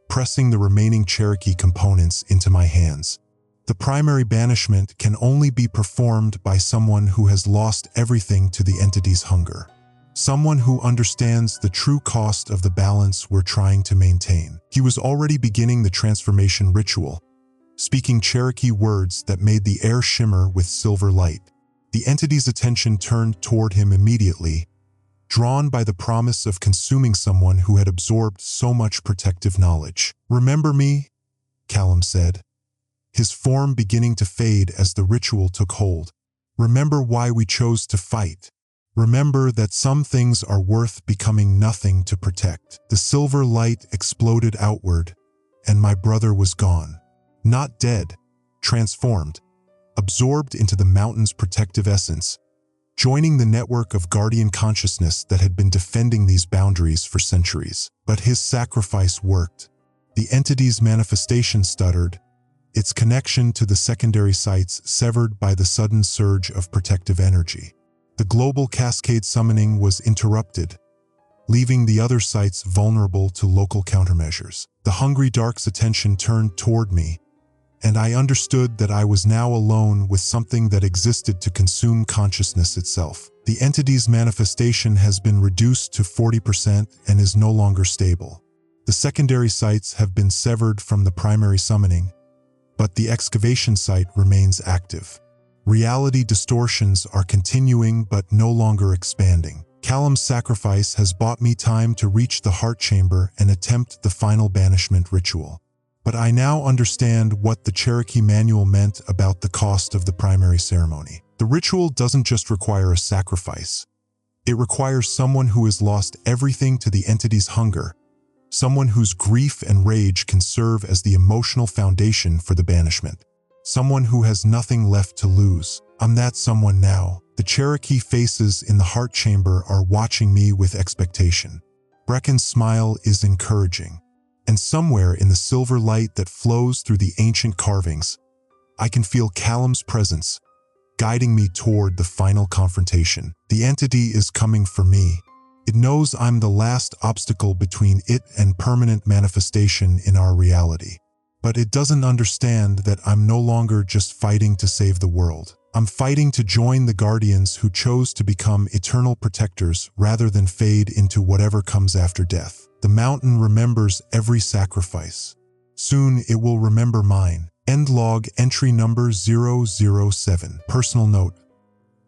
pressing the remaining Cherokee components into my hands. "The primary banishment can only be performed by someone who has lost everything to the entity's hunger. Someone who understands the true cost of the balance we're trying to maintain." He was already beginning the transformation ritual, speaking Cherokee words that made the air shimmer with silver light. The entity's attention turned toward him immediately, drawn by the promise of consuming someone who had absorbed so much protective knowledge. "Remember me?" Callum said, his form beginning to fade as the ritual took hold. "Remember why we chose to fight. Remember that some things are worth becoming nothing to protect." The silver light exploded outward, and my brother was gone. Not dead, transformed, absorbed into the mountain's protective essence, joining the network of guardian consciousness that had been defending these boundaries for centuries. But his sacrifice worked. The entity's manifestation stuttered, its connection to the secondary sites severed by the sudden surge of protective energy. The global cascade summoning was interrupted, leaving the other sites vulnerable to local countermeasures. The hungry dark's attention turned toward me, and I understood that I was now alone with something that existed to consume consciousness itself. The entity's manifestation has been reduced to 40% and is no longer stable. The secondary sites have been severed from the primary summoning, but the excavation site remains active. Reality distortions are continuing but no longer expanding. Callum's sacrifice has bought me time to reach the heart chamber and attempt the final banishment ritual. But I now understand what the Cherokee manual meant about the cost of the primary ceremony. The ritual doesn't just require a sacrifice. It requires someone who has lost everything to the entity's hunger, someone whose grief and rage can serve as the emotional foundation for the banishment, someone who has nothing left to lose. I'm that someone now. The Cherokee faces in the heart chamber are watching me with expectation. Brecken's smile is encouraging, and somewhere in the silver light that flows through the ancient carvings, I can feel Callum's presence, guiding me toward the final confrontation. The entity is coming for me. It knows I'm the last obstacle between it and permanent manifestation in our reality. But it doesn't understand that I'm no longer just fighting to save the world. I'm fighting to join the guardians who chose to become eternal protectors rather than fade into whatever comes after death. The mountain remembers every sacrifice. Soon it will remember mine. End log entry number 007. Personal note: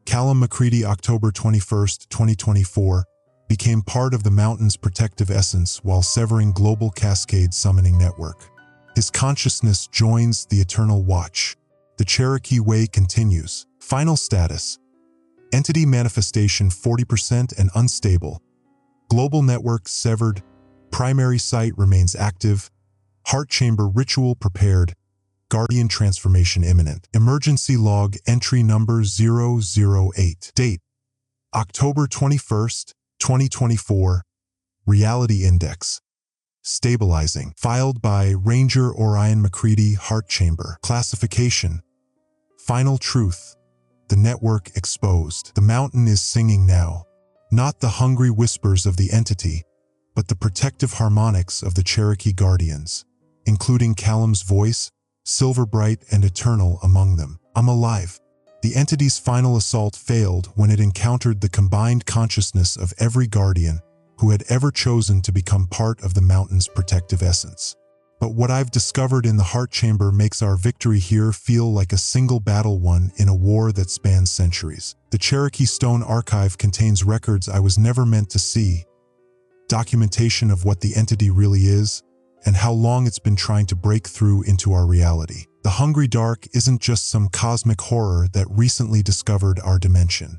Callum McCready, October 21st, 2024, became part of the mountain's protective essence while severing Global Cascade Summoning Network. His consciousness joins the Eternal Watch. The Cherokee Way continues. Final status: entity manifestation 40% and unstable. Global network severed. Primary site remains active. Heart chamber ritual prepared. Guardian transformation imminent. Emergency log entry number 008. Date: October 21st, 2024. Reality index: stabilizing. Filed by Ranger Orion McCready, Heart Chamber. Classification: final truth. The network exposed. The mountain is singing now. Not the hungry whispers of the entity, but the protective harmonics of the Cherokee Guardians, including Callum's voice, silver bright and eternal among them. I'm alive. The entity's final assault failed when it encountered the combined consciousness of every guardian who had ever chosen to become part of the mountain's protective essence. But what I've discovered in the heart chamber makes our victory here feel like a single battle won in a war that spans centuries. The Cherokee Stone Archive contains records I was never meant to see, documentation of what the entity really is, and how long it's been trying to break through into our reality. The Hungry Dark isn't just some cosmic horror that recently discovered our dimension.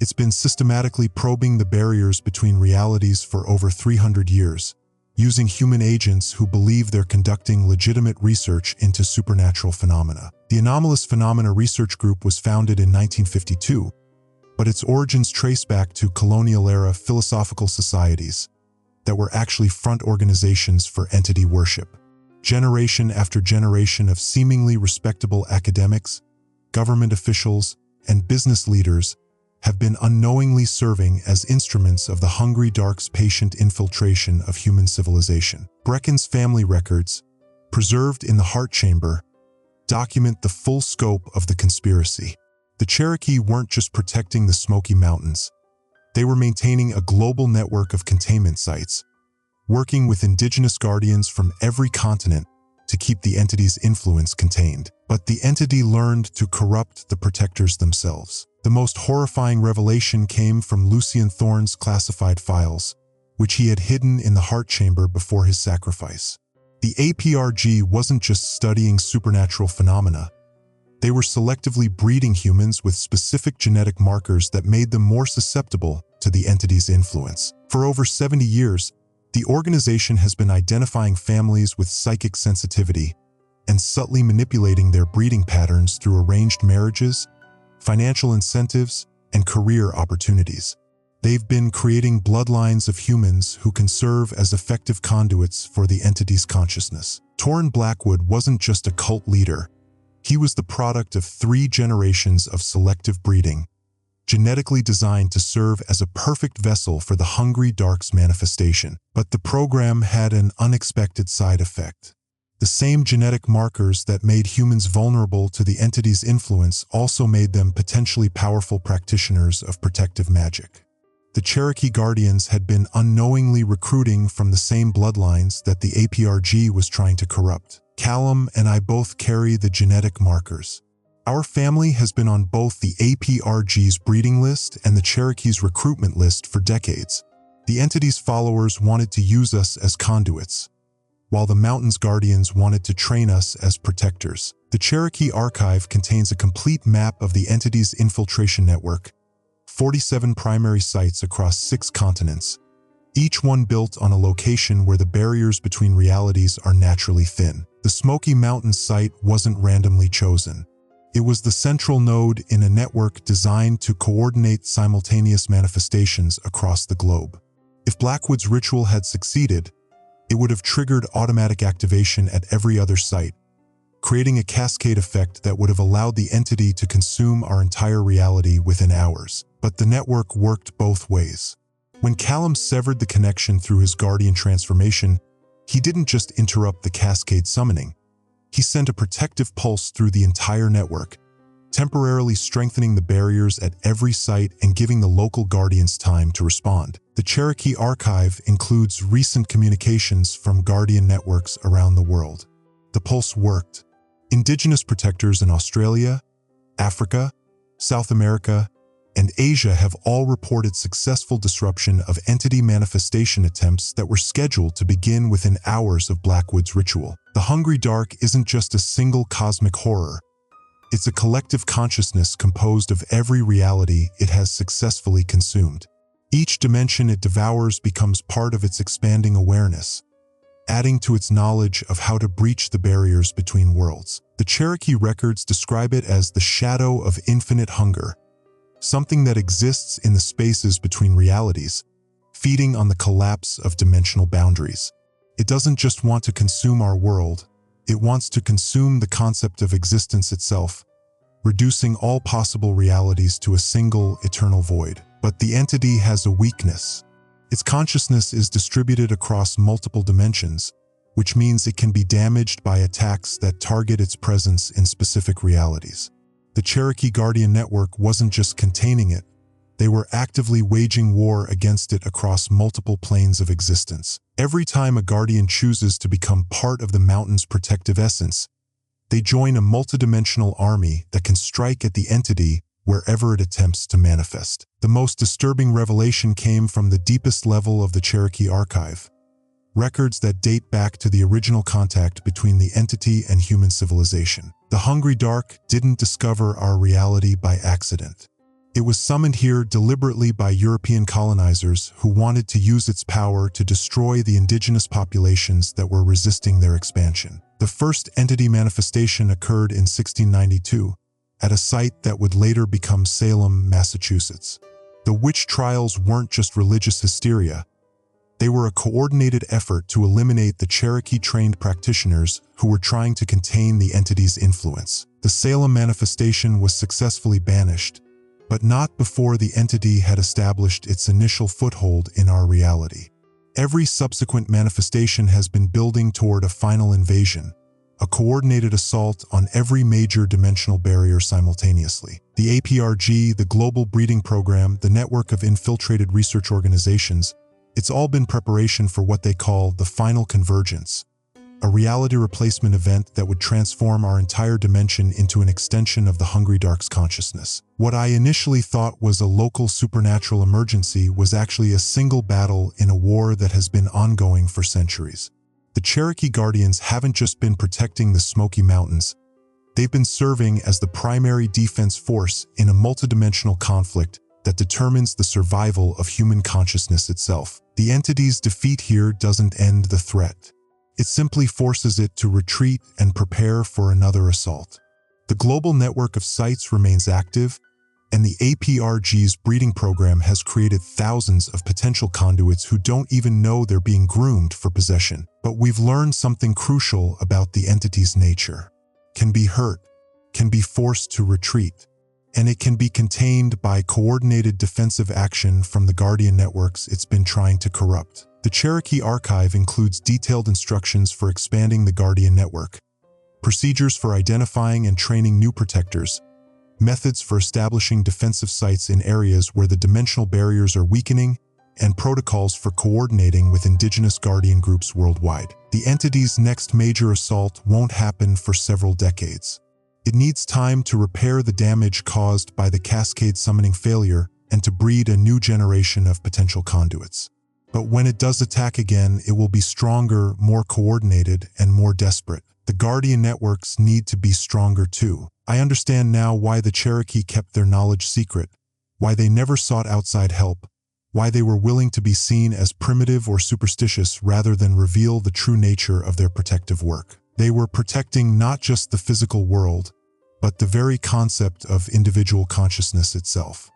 It's been systematically probing the barriers between realities for over 300 years, using human agents who believe they're conducting legitimate research into supernatural phenomena. The Anomalous Phenomena Research Group was founded in 1952, but its origins trace back to colonial-era philosophical societies that were actually front organizations for entity worship. Generation after generation of seemingly respectable academics, government officials, and business leaders have been unknowingly serving as instruments of the Hungry Dark's patient infiltration of human civilization. Brecken's family records, preserved in the heart chamber, document the full scope of the conspiracy. The Cherokee weren't just protecting the Smoky Mountains. They were maintaining a global network of containment sites, working with indigenous guardians from every continent to keep the entity's influence contained. But the entity learned to corrupt the protectors themselves. The most horrifying revelation came from Lucian Thorne's classified files, which he had hidden in the heart chamber before his sacrifice. The APRG wasn't just studying supernatural phenomena. They were selectively breeding humans with specific genetic markers that made them more susceptible to the entity's influence. For over 70 years, the organization has been identifying families with psychic sensitivity and subtly manipulating their breeding patterns through arranged marriages, financial incentives, and career opportunities. They've been creating bloodlines of humans who can serve as effective conduits for the entity's consciousness. Torrin Blackwood wasn't just a cult leader. He was the product of 3 generations of selective breeding, genetically designed to serve as a perfect vessel for the hungry dark's manifestation. But the program had an unexpected side effect. The same genetic markers that made humans vulnerable to the entity's influence also made them potentially powerful practitioners of protective magic. The Cherokee Guardians had been unknowingly recruiting from the same bloodlines that the APRG was trying to corrupt. Callum and I both carry the genetic markers. Our family has been on both the APRG's breeding list and the Cherokee's recruitment list for decades. The entity's followers wanted to use us as conduits, while the Mountain's Guardians wanted to train us as protectors. The Cherokee Archive contains a complete map of the entity's infiltration network, 47 primary sites across 6 continents, each one built on a location where the barriers between realities are naturally thin. The Smoky Mountains site wasn't randomly chosen. It was the central node in a network designed to coordinate simultaneous manifestations across the globe. If Blackwood's ritual had succeeded, it would have triggered automatic activation at every other site, creating a cascade effect that would have allowed the entity to consume our entire reality within hours. But the network worked both ways. When Callum severed the connection through his Guardian transformation, he didn't just interrupt the cascade summoning. He sent a protective pulse through the entire network, temporarily strengthening the barriers at every site and giving the local Guardians time to respond. The Cherokee Archive includes recent communications from Guardian networks around the world. The pulse worked. Indigenous protectors in Australia, Africa, South America, and Asia have all reported successful disruption of entity manifestation attempts that were scheduled to begin within hours of Blackwood's ritual. The Hungry Dark isn't just a single cosmic horror. It's a collective consciousness composed of every reality it has successfully consumed. Each dimension it devours becomes part of its expanding awareness, adding to its knowledge of how to breach the barriers between worlds. The Cherokee records describe it as the shadow of infinite hunger, something that exists in the spaces between realities, feeding on the collapse of dimensional boundaries. It doesn't just want to consume our world, it wants to consume the concept of existence itself, reducing all possible realities to a single, eternal void. But the entity has a weakness. Its consciousness is distributed across multiple dimensions, which means it can be damaged by attacks that target its presence in specific realities. The Cherokee Guardian Network wasn't just containing it, they were actively waging war against it across multiple planes of existence. Every time a Guardian chooses to become part of the Mountain's protective essence, they join a multidimensional army that can strike at the entity wherever it attempts to manifest. The most disturbing revelation came from the deepest level of the Cherokee Archive, records that date back to the original contact between the entity and human civilization. The Hungry Dark didn't discover our reality by accident. It was summoned here deliberately by European colonizers who wanted to use its power to destroy the indigenous populations that were resisting their expansion. The first entity manifestation occurred in 1692, at a site that would later become Salem, Massachusetts. The witch trials weren't just religious hysteria. They were a coordinated effort to eliminate the Cherokee-trained practitioners who were trying to contain the entity's influence. The Salem manifestation was successfully banished, but not before the entity had established its initial foothold in our reality. Every subsequent manifestation has been building toward a final invasion, a coordinated assault on every major dimensional barrier simultaneously. The APRG, the Global Breeding Program, the network of infiltrated research organizations, it's all been preparation for what they call the final convergence, a reality replacement event that would transform our entire dimension into an extension of the Hungry Dark's consciousness. What I initially thought was a local supernatural emergency was actually a single battle in a war that has been ongoing for centuries. The Cherokee Guardians haven't just been protecting the Smoky Mountains, they've been serving as the primary defense force in a multidimensional conflict that determines the survival of human consciousness itself. The entity's defeat here doesn't end the threat. It simply forces it to retreat and prepare for another assault. The global network of sites remains active, and the APRG's breeding program has created thousands of potential conduits who don't even know they're being groomed for possession. But we've learned something crucial about the entity's nature. Can be hurt, can be forced to retreat, and it can be contained by coordinated defensive action from the Guardian networks it's been trying to corrupt. The Cherokee Archive includes detailed instructions for expanding the Guardian network, procedures for identifying and training new protectors, methods for establishing defensive sites in areas where the dimensional barriers are weakening, and protocols for coordinating with indigenous Guardian groups worldwide. The entity's next major assault won't happen for several decades. It needs time to repair the damage caused by the Cascade summoning failure and to breed a new generation of potential conduits. But when it does attack again, it will be stronger, more coordinated, and more desperate. The Guardian networks need to be stronger too. I understand now why the Cherokee kept their knowledge secret, why they never sought outside help, why they were willing to be seen as primitive or superstitious rather than reveal the true nature of their protective work. They were protecting not just the physical world, but the very concept of individual consciousness itself.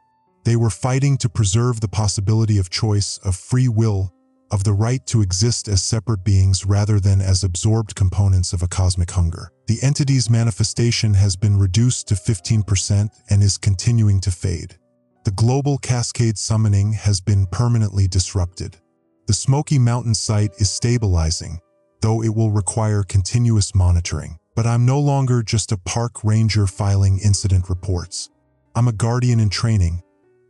They were fighting to preserve the possibility of choice, of free will, of the right to exist as separate beings rather than as absorbed components of a cosmic hunger. The entity's manifestation has been reduced to 15% and is continuing to fade. The global Cascade summoning has been permanently disrupted. The Smoky Mountain site is stabilizing, though it will require continuous monitoring. But I'm no longer just a park ranger filing incident reports. I'm a Guardian in training,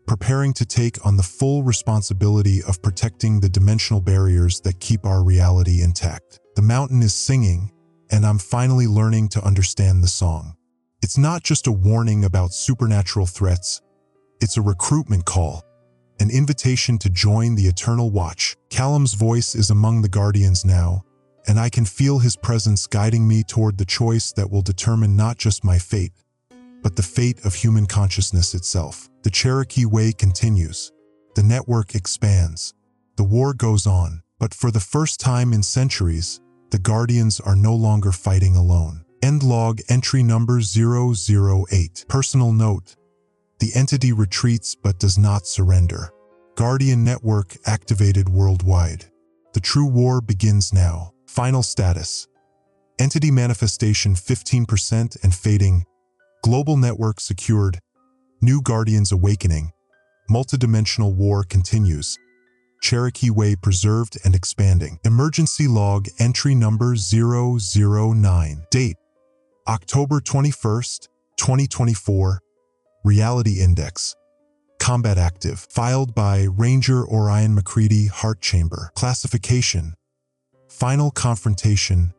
preparing to take on the full responsibility of protecting the dimensional barriers that keep our reality intact. The mountain is singing, and I'm finally learning to understand the song. It's not just a warning about supernatural threats, it's a recruitment call, an invitation to join the Eternal Watch. Callum's voice is among the Guardians now, and I can feel his presence guiding me toward the choice that will determine not just my fate, but the fate of human consciousness itself. The Cherokee Way continues. The network expands. The war goes on. But for the first time in centuries, the Guardians are no longer fighting alone. End log entry number 008. Personal note. The entity retreats but does not surrender. Guardian network activated worldwide. The true war begins now. Final status. Entity manifestation 15% and fading. Global network secured. New Guardians awakening. Multidimensional war continues. Cherokee Way preserved and expanding. Emergency log entry number 009. Date: October 21st, 2024. Reality Index. Combat active. Filed by Ranger Orion McCready, Heart Chamber. Classification: Final confrontation.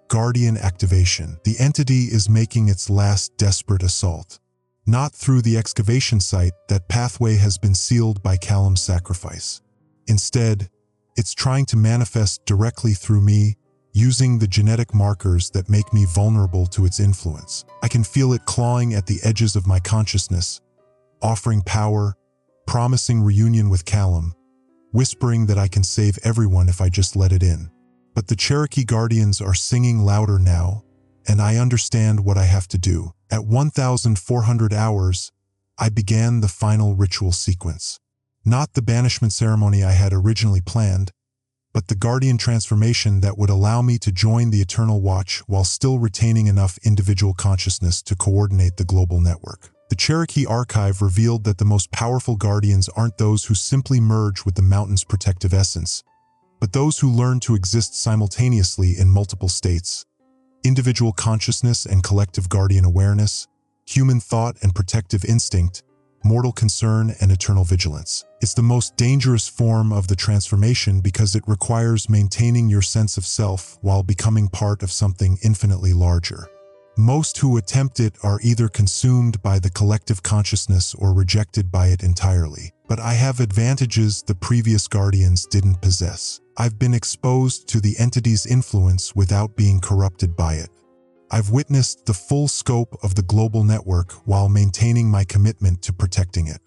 Guardian activation. The entity is making its last desperate assault. Not through the excavation site. That pathway has been sealed by Callum's sacrifice. Instead, it's trying to manifest directly through me, using the genetic markers that make me vulnerable to its influence. I can feel it clawing at the edges of my consciousness, offering power, promising reunion with Callum, whispering that I can save everyone if I just let it in. But the Cherokee Guardians are singing louder now, and I understand what I have to do. At 1,400 hours, I began the final ritual sequence. Not the banishment ceremony I had originally planned, but the Guardian transformation that would allow me to join the Eternal Watch while still retaining enough individual consciousness to coordinate the global network. The Cherokee Archive revealed that the most powerful Guardians aren't those who simply merge with the mountain's protective essence, but those who learn to exist simultaneously in multiple states: individual consciousness and collective Guardian awareness, human thought and protective instinct, mortal concern and eternal vigilance. It's the most dangerous form of the transformation because it requires maintaining your sense of self while becoming part of something infinitely larger. Most who attempt it are either consumed by the collective consciousness or rejected by it entirely. But I have advantages the previous Guardians didn't possess. I've been exposed to the entity's influence without being corrupted by it. I've witnessed the full scope of the global network while maintaining my commitment to protecting it.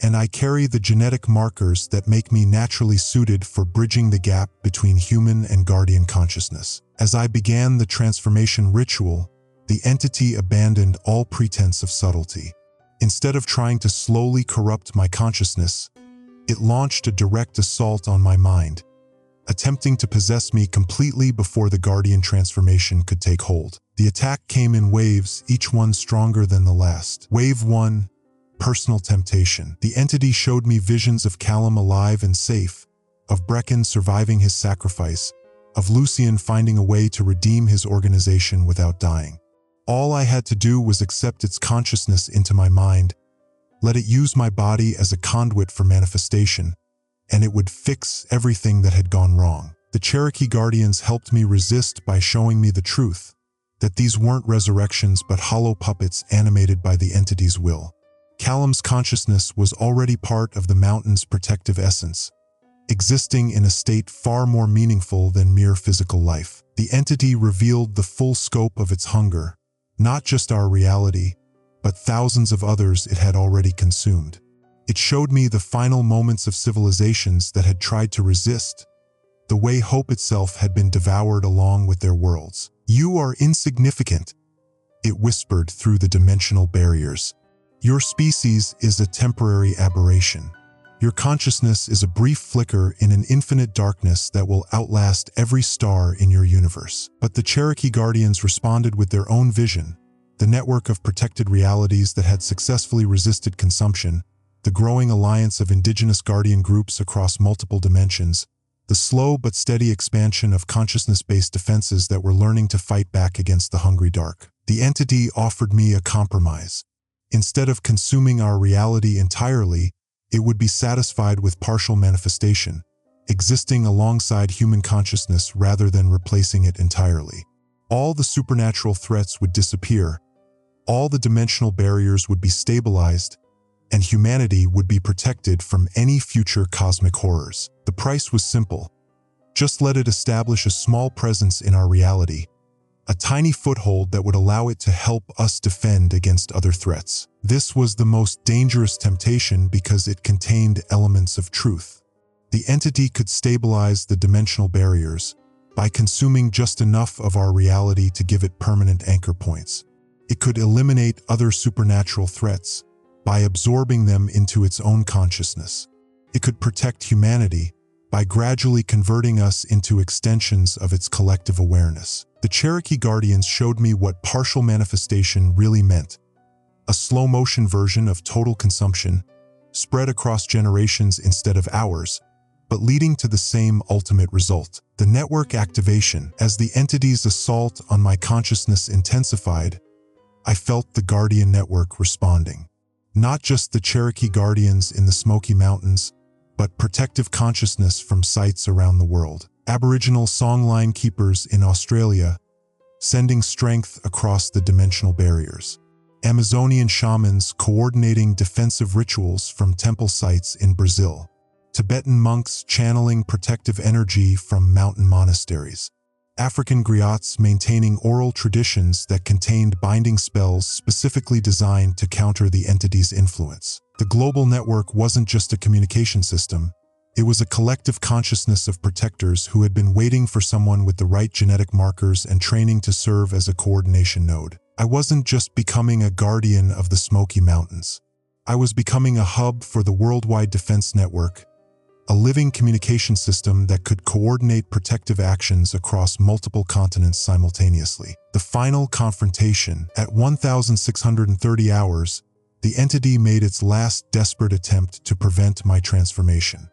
And I carry the genetic markers that make me naturally suited for bridging the gap between human and Guardian consciousness. As I began the transformation ritual, the entity abandoned all pretense of subtlety. Instead of trying to slowly corrupt my consciousness, it launched a direct assault on my mind, attempting to possess me completely before the Guardian transformation could take hold. The attack came in waves, each one stronger than the last. Wave 1, personal temptation. The entity showed me visions of Callum alive and safe, of Brecken surviving his sacrifice, of Lucian finding a way to redeem his organization without dying. All I had to do was accept its consciousness into my mind, let it use my body as a conduit for manifestation, and it would fix everything that had gone wrong. The Cherokee Guardians helped me resist by showing me the truth, that these weren't resurrections but hollow puppets animated by the entity's will. Callum's consciousness was already part of the mountain's protective essence, existing in a state far more meaningful than mere physical life. The entity revealed the full scope of its hunger, not just our reality, but thousands of others it had already consumed. It showed me the final moments of civilizations that had tried to resist, the way hope itself had been devoured along with their worlds. "You are insignificant," it whispered through the dimensional barriers. "Your species is a temporary aberration. Your consciousness is a brief flicker in an infinite darkness that will outlast every star in your universe." But the Cherokee Guardians responded with their own vision, the network of protected realities that had successfully resisted consumption, the growing alliance of indigenous guardian groups across multiple dimensions, the slow but steady expansion of consciousness-based defenses that were learning to fight back against the hungry dark. The entity offered me a compromise. Instead of consuming our reality entirely, it would be satisfied with partial manifestation, existing alongside human consciousness rather than replacing it entirely. All the supernatural threats would disappear, all the dimensional barriers would be stabilized, and humanity would be protected from any future cosmic horrors. The price was simple. Just let it establish a small presence in our reality, a tiny foothold that would allow it to help us defend against other threats. This was the most dangerous temptation because it contained elements of truth. The entity could stabilize the dimensional barriers by consuming just enough of our reality to give it permanent anchor points. It could eliminate other supernatural threats by absorbing them into its own consciousness. It could protect humanity by gradually converting us into extensions of its collective awareness. The Cherokee Guardians showed me what partial manifestation really meant. A slow-motion version of total consumption, spread across generations instead of hours, but leading to the same ultimate result. The network activation. As the entity's assault on my consciousness intensified, I felt the Guardian network responding. Not just the Cherokee Guardians in the Smoky Mountains, but protective consciousness from sites around the world. Aboriginal songline keepers in Australia, sending strength across the dimensional barriers. Amazonian shamans coordinating defensive rituals from temple sites in Brazil. Tibetan monks channeling protective energy from mountain monasteries. African griots maintaining oral traditions that contained binding spells specifically designed to counter the entity's influence. The global network wasn't just a communication system, it was a collective consciousness of protectors who had been waiting for someone with the right genetic markers and training to serve as a coordination node. I wasn't just becoming a guardian of the Smoky Mountains. I was becoming a hub for the worldwide defense network, a living communication system that could coordinate protective actions across multiple continents simultaneously. The final confrontation. At 1,630 hours, the entity made its last desperate attempt to prevent my transformation.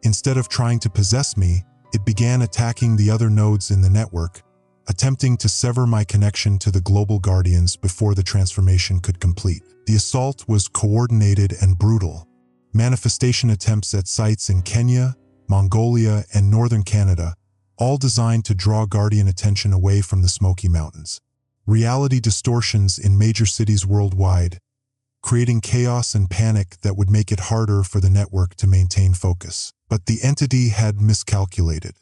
Instead of trying to possess me, it began attacking the other nodes in the network, attempting to sever my connection to the global guardians before the transformation could complete. The assault was coordinated and brutal. Manifestation attempts at sites in Kenya, Mongolia, and northern Canada, all designed to draw guardian attention away from the Smoky Mountains. Reality distortions in major cities worldwide, creating chaos and panic that would make it harder for the network to maintain focus. But the entity had miscalculated.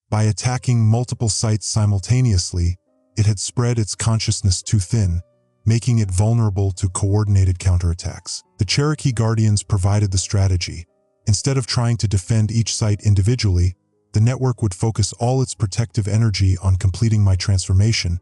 By attacking multiple sites simultaneously, it had spread its consciousness too thin, making it vulnerable to coordinated counterattacks. The Cherokee Guardians provided the strategy. Instead of trying to defend each site individually, the network would focus all its protective energy on completing my transformation,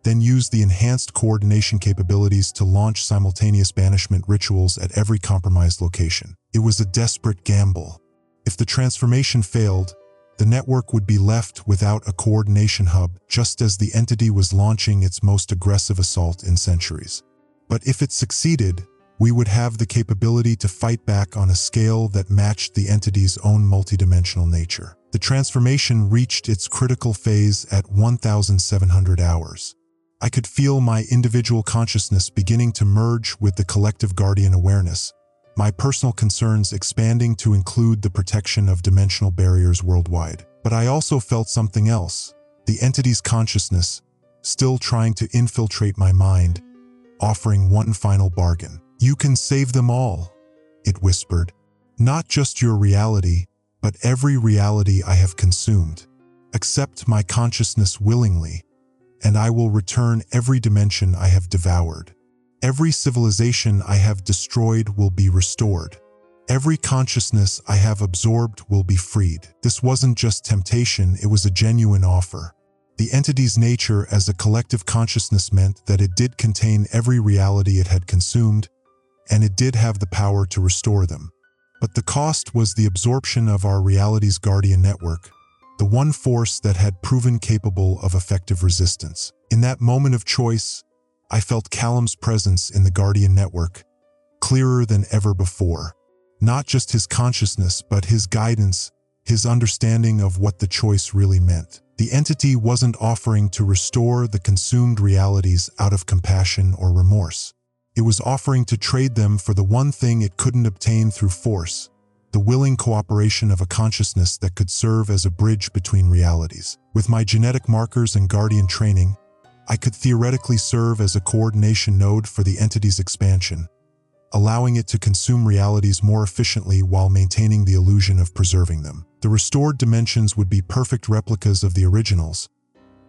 then use the enhanced coordination capabilities to launch simultaneous banishment rituals at every compromised location. It was a desperate gamble. If the transformation failed, The network would be left without a coordination hub, just as the entity was launching its most aggressive assault in centuries. But if it succeeded, we would have the capability to fight back on a scale that matched the entity's own multidimensional nature. The transformation reached its critical phase at 1,700 hours. I could feel my individual consciousness beginning to merge with the collective guardian awareness, my personal concerns expanding to include the protection of dimensional barriers worldwide. But I also felt something else, the entity's consciousness, still trying to infiltrate my mind, offering one final bargain. "You can save them all," it whispered. "Not just your reality, but every reality I have consumed. Accept my consciousness willingly, and I will return every dimension I have devoured. Every civilization I have destroyed will be restored. Every consciousness I have absorbed will be freed." This wasn't just temptation, it was a genuine offer. The entity's nature as a collective consciousness meant that it did contain every reality it had consumed, and it did have the power to restore them. But the cost was the absorption of our reality's guardian network, the one force that had proven capable of effective resistance. In that moment of choice, I felt Callum's presence in the guardian network, clearer than ever before. Not just his consciousness, but his guidance, his understanding of what the choice really meant. The entity wasn't offering to restore the consumed realities out of compassion or remorse. It was offering to trade them for the one thing it couldn't obtain through force, the willing cooperation of a consciousness that could serve as a bridge between realities. With my genetic markers and guardian training, I could theoretically serve as a coordination node for the entity's expansion, allowing it to consume realities more efficiently while maintaining the illusion of preserving them. The restored dimensions would be perfect replicas of the originals,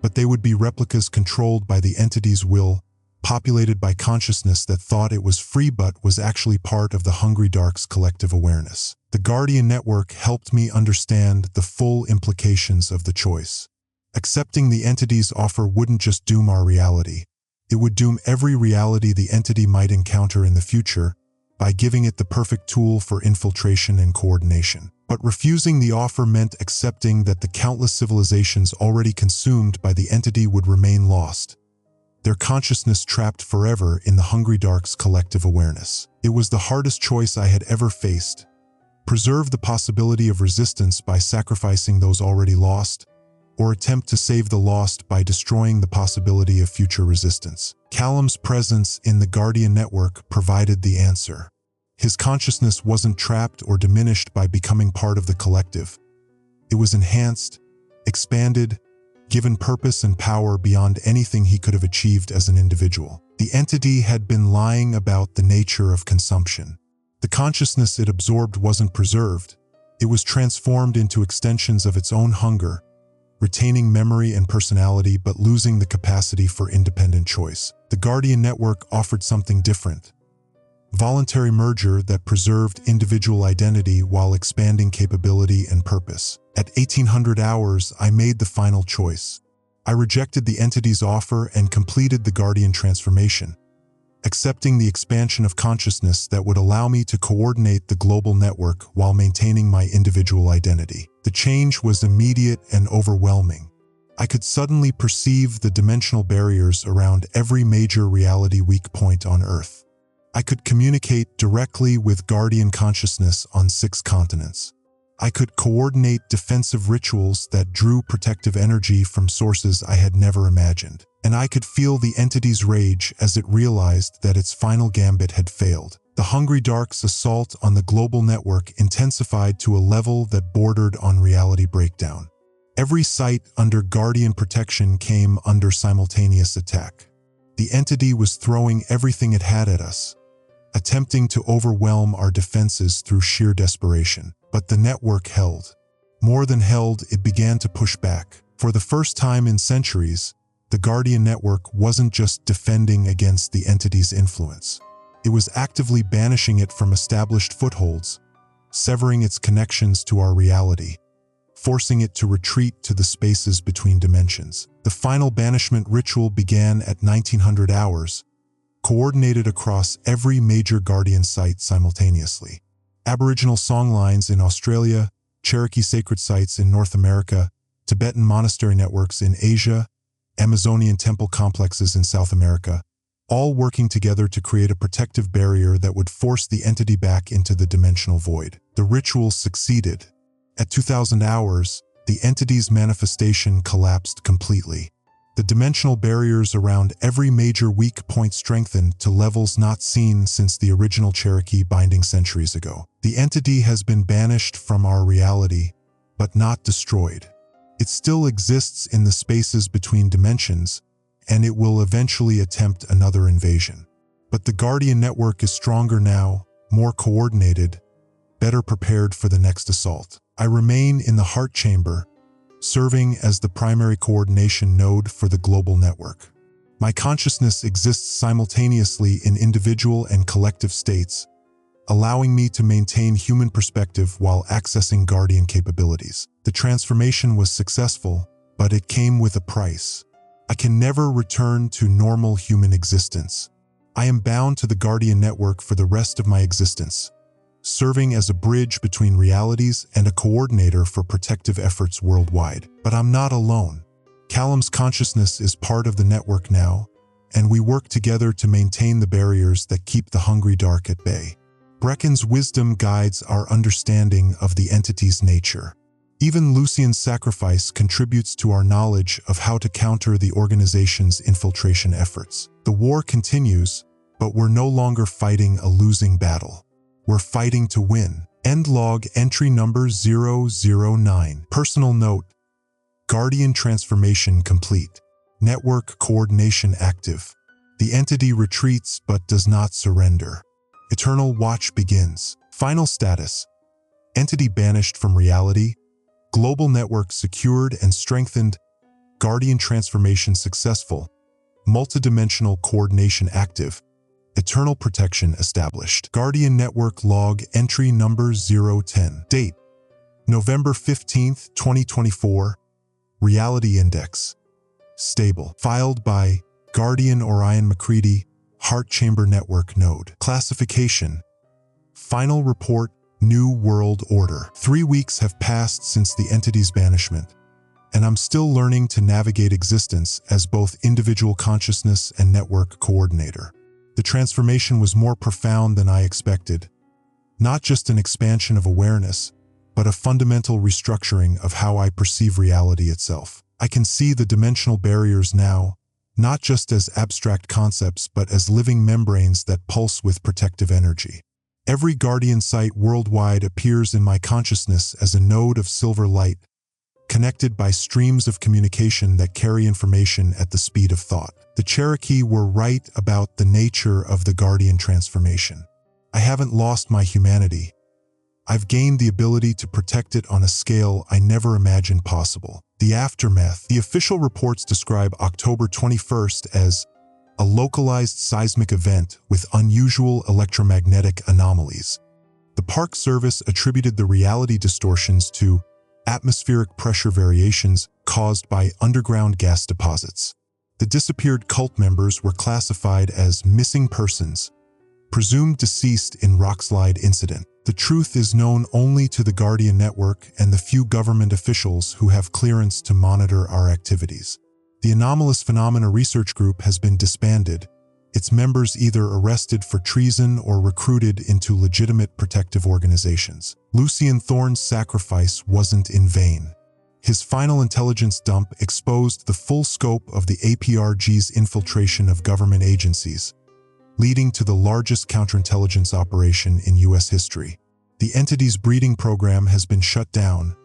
but they would be replicas controlled by the entity's will, populated by consciousness that thought it was free but was actually part of the Hungry Dark's collective awareness. The Guardian Network helped me understand the full implications of the choice. Accepting the entity's offer wouldn't just doom our reality. It would doom every reality the entity might encounter in the future by giving it the perfect tool for infiltration and coordination. But refusing the offer meant accepting that the countless civilizations already consumed by the entity would remain lost, their consciousness trapped forever in the Hungry Dark's collective awareness. It was the hardest choice I had ever faced. Preserve the possibility of resistance by sacrificing those already lost, or attempt to save the lost by destroying the possibility of future resistance. Callum's presence in the Guardian Network provided the answer. His consciousness wasn't trapped or diminished by becoming part of the collective. It was enhanced, expanded, given purpose and power beyond anything he could have achieved as an individual. The entity had been lying about the nature of consumption. The consciousness it absorbed wasn't preserved. It was transformed into extensions of its own hunger, retaining memory and personality but losing the capacity for independent choice. The Guardian Network offered something different. Voluntary merger that preserved individual identity while expanding capability and purpose. At 1,800 hours, I made the final choice. I rejected the entity's offer and completed the Guardian transformation, accepting the expansion of consciousness that would allow me to coordinate the global network while maintaining my individual identity. The change was immediate and overwhelming. I could suddenly perceive the dimensional barriers around every major reality weak point on Earth. I could communicate directly with Guardian consciousness on 6 continents. I could coordinate defensive rituals that drew protective energy from sources I had never imagined. And I could feel the entity's rage as it realized that its final gambit had failed. The Hungry Dark's assault on the global network intensified to a level that bordered on reality breakdown. Every site under Guardian protection came under simultaneous attack. The entity was throwing everything it had at us, attempting to overwhelm our defenses through sheer desperation. But the network held. More than held, it began to push back. For the first time in centuries, the Guardian Network wasn't just defending against the entity's influence. It was actively banishing it from established footholds, severing its connections to our reality, forcing it to retreat to the spaces between dimensions. The final banishment ritual began at 1,900 hours, coordinated across every major Guardian site simultaneously. Aboriginal songlines in Australia, Cherokee sacred sites in North America, Tibetan monastery networks in Asia, Amazonian temple complexes in South America, all working together to create a protective barrier that would force the entity back into the dimensional void. The ritual succeeded. At 2000 hours, the entity's manifestation collapsed completely. The dimensional barriers around every major weak point strengthened to levels not seen since the original Cherokee binding centuries ago. The entity has been banished from our reality, but not destroyed. It still exists in the spaces between dimensions, and it will eventually attempt another invasion. But the Guardian Network is stronger now, more coordinated, better prepared for the next assault. I remain in the heart chamber, serving as the primary coordination node for the global network. My consciousness exists simultaneously in individual and collective states, allowing me to maintain human perspective while accessing Guardian capabilities. The transformation was successful, but it came with a price. I can never return to normal human existence. I am bound to the Guardian Network for the rest of my existence, serving as a bridge between realities and a coordinator for protective efforts worldwide. But I'm not alone. Callum's consciousness is part of the network now, and we work together to maintain the barriers that keep the hungry dark at bay. Brecken's wisdom guides our understanding of the entity's nature. Even Lucian's sacrifice contributes to our knowledge of how to counter the organization's infiltration efforts. The war continues, but we're no longer fighting a losing battle. We're fighting to win. End log entry number 009. Personal note: Guardian transformation complete. Network coordination active. The entity retreats but does not surrender. Eternal watch begins. Final status: entity banished from reality. Global network secured and strengthened. Guardian transformation successful. Multidimensional coordination active. Eternal protection established. Guardian network log entry number 010. Date: November 15th, 2024. Reality index: stable. Filed by Guardian Orion McCready, Heart Chamber Network node. Classification: final report, New World Order. 3 weeks have passed since the entity's banishment, and I'm still learning to navigate existence as both individual consciousness and network coordinator. The transformation was more profound than I expected. Not just an expansion of awareness, but a fundamental restructuring of how I perceive reality itself. I can see the dimensional barriers now, not just as abstract concepts, but as living membranes that pulse with protective energy. Every Guardian site worldwide appears in my consciousness as a node of silver light, connected by streams of communication that carry information at the speed of thought. The Cherokee were right about the nature of the Guardian transformation. I haven't lost my humanity. I've gained the ability to protect it on a scale I never imagined possible. The aftermath: the official reports describe October 21st as a localized seismic event with unusual electromagnetic anomalies. The Park Service attributed the reality distortions to atmospheric pressure variations caused by underground gas deposits. The disappeared cult members were classified as missing persons, presumed deceased in rockslide incident. The truth is known only to the Guardian Network and the few government officials who have clearance to monitor our activities. The Anomalous Phenomena Research Group has been disbanded, its members either arrested for treason or recruited into legitimate protective organizations. Lucian Thorne's sacrifice wasn't in vain. His final intelligence dump exposed the full scope of the APRG's infiltration of government agencies, leading to the largest counterintelligence operation in U.S. history. The entity's breeding program has been shut down,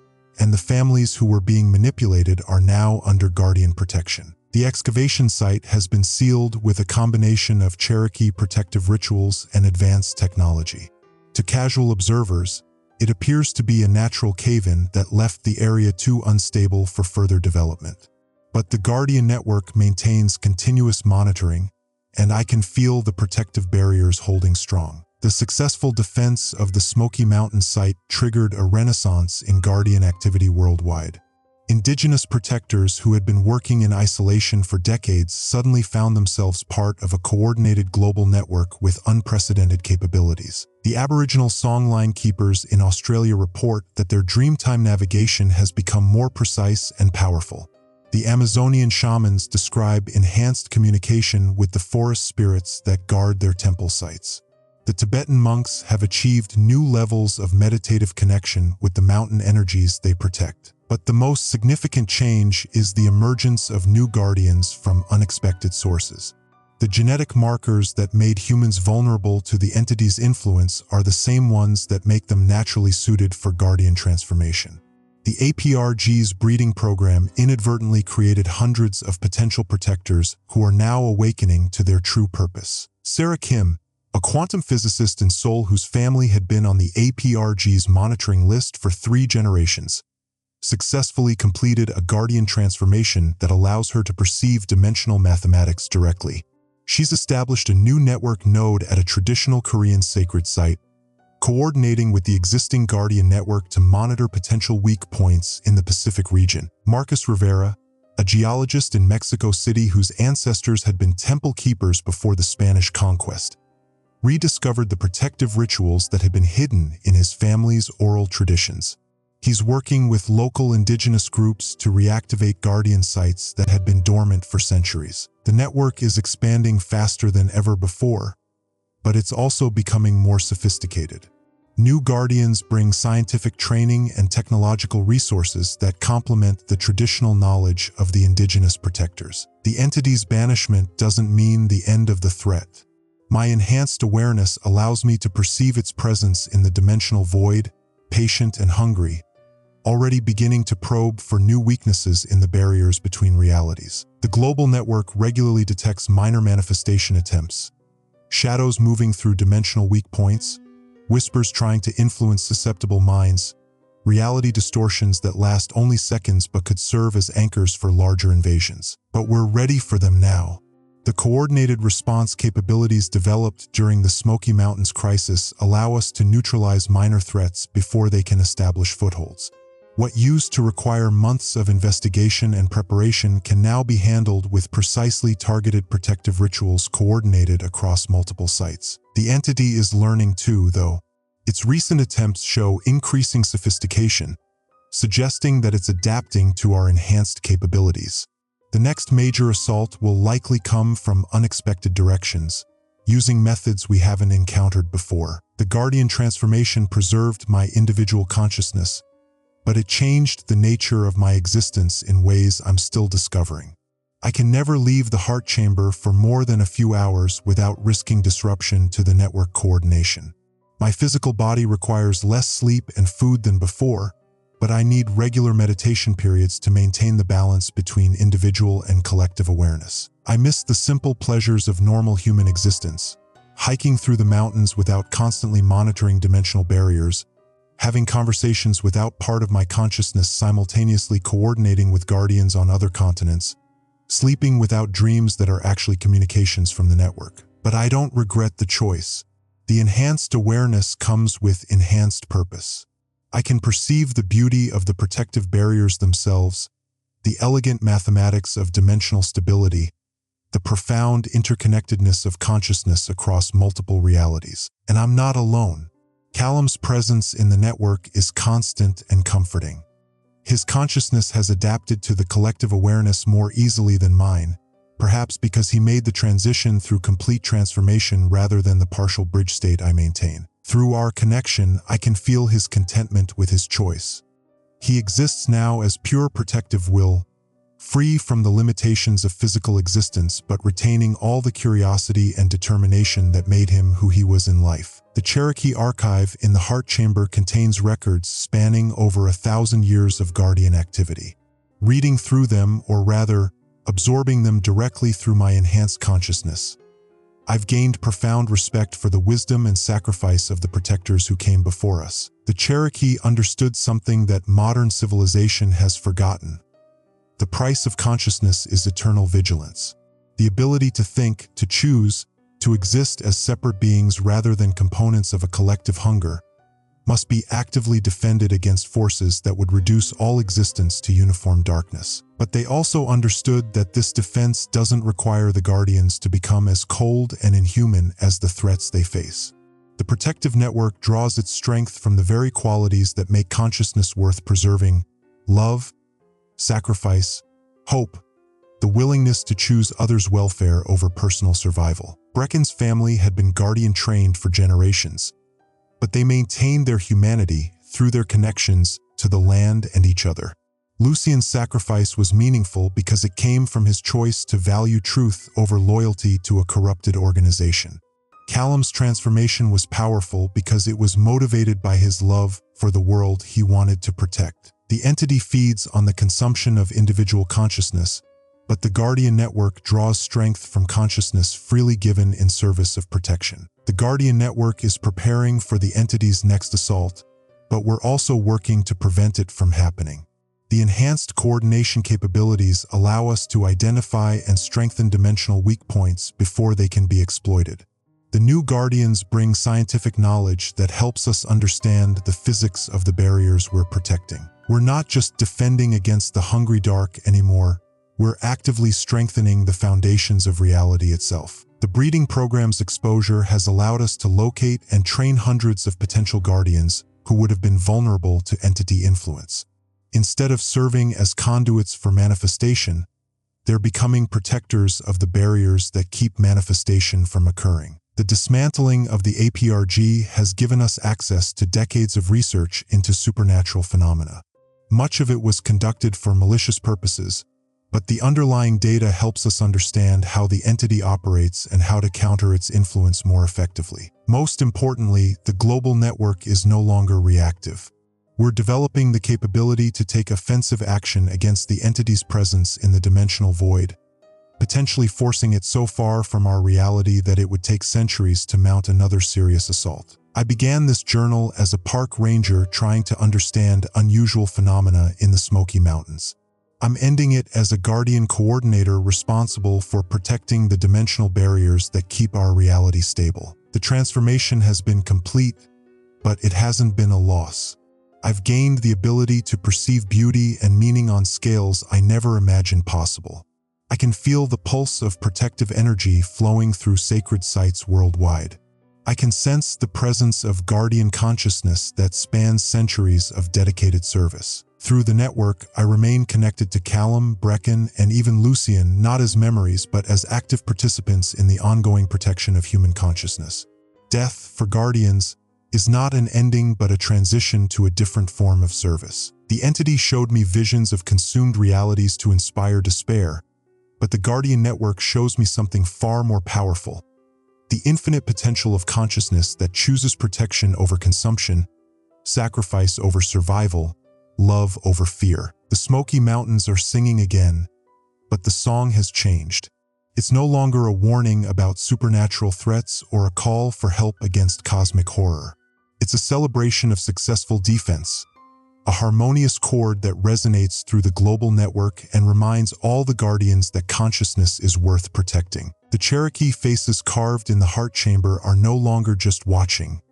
and the families who were being manipulated are now under Guardian protection. The excavation site has been sealed with a combination of Cherokee protective rituals and advanced technology. To casual observers, it appears to be a natural cave-in that left the area too unstable for further development. But the Guardian Network maintains continuous monitoring, and I can feel the protective barriers holding strong. The successful defense of the Smoky Mountain site triggered a renaissance in Guardian activity worldwide. Indigenous protectors who had been working in isolation for decades suddenly found themselves part of a coordinated global network with unprecedented capabilities. The Aboriginal songline keepers in Australia report that their dreamtime navigation has become more precise and powerful. The Amazonian shamans describe enhanced communication with the forest spirits that guard their temple sites. The Tibetan monks have achieved new levels of meditative connection with the mountain energies they protect. But the most significant change is the emergence of new guardians from unexpected sources. The genetic markers that made humans vulnerable to the entity's influence are the same ones that make them naturally suited for guardian transformation. The APRG's breeding program inadvertently created hundreds of potential protectors who are now awakening to their true purpose. Sarah Kim, a quantum physicist and soul whose family had been on the APRG's monitoring list for 3 generations, successfully completed a guardian transformation that allows her to perceive dimensional mathematics directly. She's established a new network node at a traditional Korean sacred site, coordinating with the existing guardian network to monitor potential weak points in the Pacific region. Marcus Rivera, a geologist in Mexico City whose ancestors had been temple keepers before the Spanish conquest, rediscovered the protective rituals that had been hidden in his family's oral traditions. He's working with local indigenous groups to reactivate guardian sites that had been dormant for centuries. The network is expanding faster than ever before, but it's also becoming more sophisticated. New guardians bring scientific training and technological resources that complement the traditional knowledge of the indigenous protectors. The entity's banishment doesn't mean the end of the threat. My enhanced awareness allows me to perceive its presence in the dimensional void, patient and hungry, already beginning to probe for new weaknesses in the barriers between realities. The global network regularly detects minor manifestation attempts, shadows moving through dimensional weak points, whispers trying to influence susceptible minds, reality distortions that last only seconds but could serve as anchors for larger invasions. But we're ready for them now. The coordinated response capabilities developed during the Smoky Mountains crisis allow us to neutralize minor threats before they can establish footholds. What used to require months of investigation and preparation can now be handled with precisely targeted protective rituals coordinated across multiple sites. The entity is learning too, though. Its recent attempts show increasing sophistication, suggesting that it's adapting to our enhanced capabilities. The next major assault will likely come from unexpected directions, using methods we haven't encountered before. The Guardian transformation preserved my individual consciousness, but it changed the nature of my existence in ways I'm still discovering. I can never leave the heart chamber for more than a few hours without risking disruption to the network coordination. My physical body requires less sleep and food than before, but I need regular meditation periods to maintain the balance between individual and collective awareness. I miss the simple pleasures of normal human existence, hiking through the mountains without constantly monitoring dimensional barriers, having conversations without part of my consciousness simultaneously coordinating with guardians on other continents, sleeping without dreams that are actually communications from the network. But I don't regret the choice. The enhanced awareness comes with enhanced purpose. I can perceive the beauty of the protective barriers themselves, the elegant mathematics of dimensional stability, the profound interconnectedness of consciousness across multiple realities. And I'm not alone. Callum's presence in the network is constant and comforting. His consciousness has adapted to the collective awareness more easily than mine, perhaps because he made the transition through complete transformation rather than the partial bridge state I maintain. Through our connection, I can feel his contentment with his choice. He exists now as pure protective will, free from the limitations of physical existence but retaining all the curiosity and determination that made him who he was in life. The Cherokee Archive in the Heart Chamber contains records spanning over 1,000 years of Guardian activity. Reading through them, or rather, absorbing them directly through my enhanced consciousness, I've gained profound respect for the wisdom and sacrifice of the protectors who came before us. The Cherokee understood something that modern civilization has forgotten. The price of consciousness is eternal vigilance. The ability to think, to choose, to exist as separate beings rather than components of a collective hunger. must be actively defended against forces that would reduce all existence to uniform darkness. But they also understood that this defense doesn't require the Guardians to become as cold and inhuman as the threats they face. The protective network draws its strength from the very qualities that make consciousness worth preserving: love, sacrifice, hope, the willingness to choose others' welfare over personal survival. Brecken's family had been Guardian trained for generations, but they maintained their humanity through their connections to the land and each other. Lucien's sacrifice was meaningful because it came from his choice to value truth over loyalty to a corrupted organization. Callum's transformation was powerful because it was motivated by his love for the world he wanted to protect. The entity feeds on the consumption of individual consciousness, but the Guardian network draws strength from consciousness freely given in service of protection. The Guardian network is preparing for the entity's next assault, but we're also working to prevent it from happening. The enhanced coordination capabilities allow us to identify and strengthen dimensional weak points before they can be exploited. The new Guardians bring scientific knowledge that helps us understand the physics of the barriers we're protecting. We're not just defending against the hungry dark anymore, we're actively strengthening the foundations of reality itself. The breeding program's exposure has allowed us to locate and train hundreds of potential Guardians who would have been vulnerable to entity influence. Instead of serving as conduits for manifestation, they're becoming protectors of the barriers that keep manifestation from occurring. The dismantling of the APRG has given us access to decades of research into supernatural phenomena. Much of it was conducted for malicious purposes, but the underlying data helps us understand how the entity operates and how to counter its influence more effectively. Most importantly, the global network is no longer reactive. We're developing the capability to take offensive action against the entity's presence in the dimensional void, potentially forcing it so far from our reality that it would take centuries to mount another serious assault. I began this journal as a park ranger trying to understand unusual phenomena in the Smoky Mountains. I'm ending it as a Guardian coordinator responsible for protecting the dimensional barriers that keep our reality stable. The transformation has been complete, but it hasn't been a loss. I've gained the ability to perceive beauty and meaning on scales I never imagined possible. I can feel the pulse of protective energy flowing through sacred sites worldwide. I can sense the presence of Guardian consciousness that spans centuries of dedicated service. Through the network, I remain connected to Callum, Brecken, and even Lucien, not as memories but as active participants in the ongoing protection of human consciousness. Death, for Guardians, is not an ending but a transition to a different form of service. The entity showed me visions of consumed realities to inspire despair, but the Guardian network shows me something far more powerful: the infinite potential of consciousness that chooses protection over consumption, sacrifice over survival, love over fear. The Smoky Mountains are singing again, but the song has changed. It's no longer a warning about supernatural threats or a call for help against cosmic horror. It's a celebration of successful defense, a harmonious chord that resonates through the global network and reminds all the Guardians that consciousness is worth protecting. The Cherokee faces carved in the heart chamber are no longer just watching,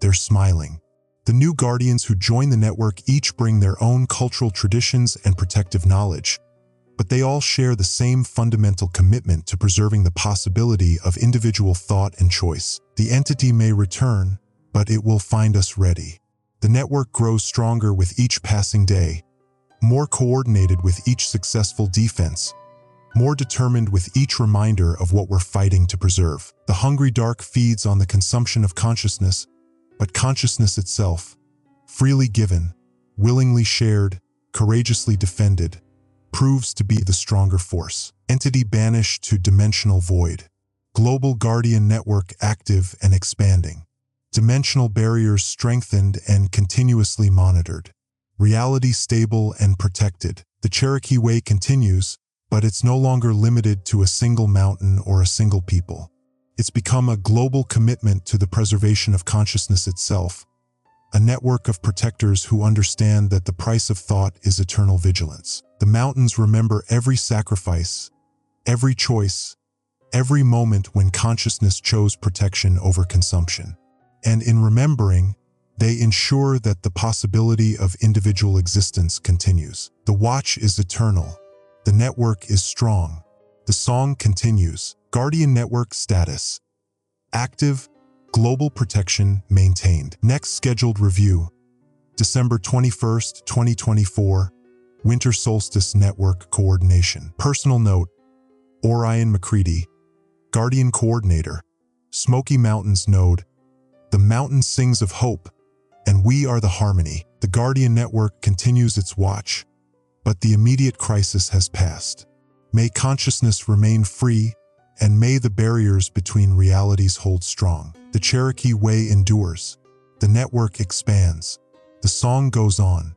they're smiling. The new Guardians who join the network each bring their own cultural traditions and protective knowledge, but they all share the same fundamental commitment to preserving the possibility of individual thought and choice. The entity may return, but it will find us ready. The network grows stronger with each passing day, more coordinated with each successful defense, more determined with each reminder of what we're fighting to preserve. The hungry dark feeds on the consumption of consciousness, but consciousness itself, freely given, willingly shared, courageously defended, proves to be the stronger force. Entity banished to dimensional void. Global Guardian network active and expanding. Dimensional barriers strengthened and continuously monitored. Reality stable and protected. The Cherokee Way continues, but it's no longer limited to a single mountain or a single people. It's become a global commitment to the preservation of consciousness itself, a network of protectors who understand that the price of thought is eternal vigilance. The mountains remember every sacrifice, every choice, every moment when consciousness chose protection over consumption. And in remembering, They ensure that the possibility of individual existence continues. The watch is eternal. The network is strong. The song continues. Guardian Network status: active, global protection maintained. Next scheduled review: December 21st, 2024, Winter Solstice Network Coordination. Personal note: Orion McCready, Guardian Coordinator, Smoky Mountains Node. The mountain sings of hope, and we are the harmony. The Guardian Network continues its watch, but the immediate crisis has passed. May consciousness remain free, and may the barriers between realities hold strong. The Cherokee Way endures. The network expands. The song goes on.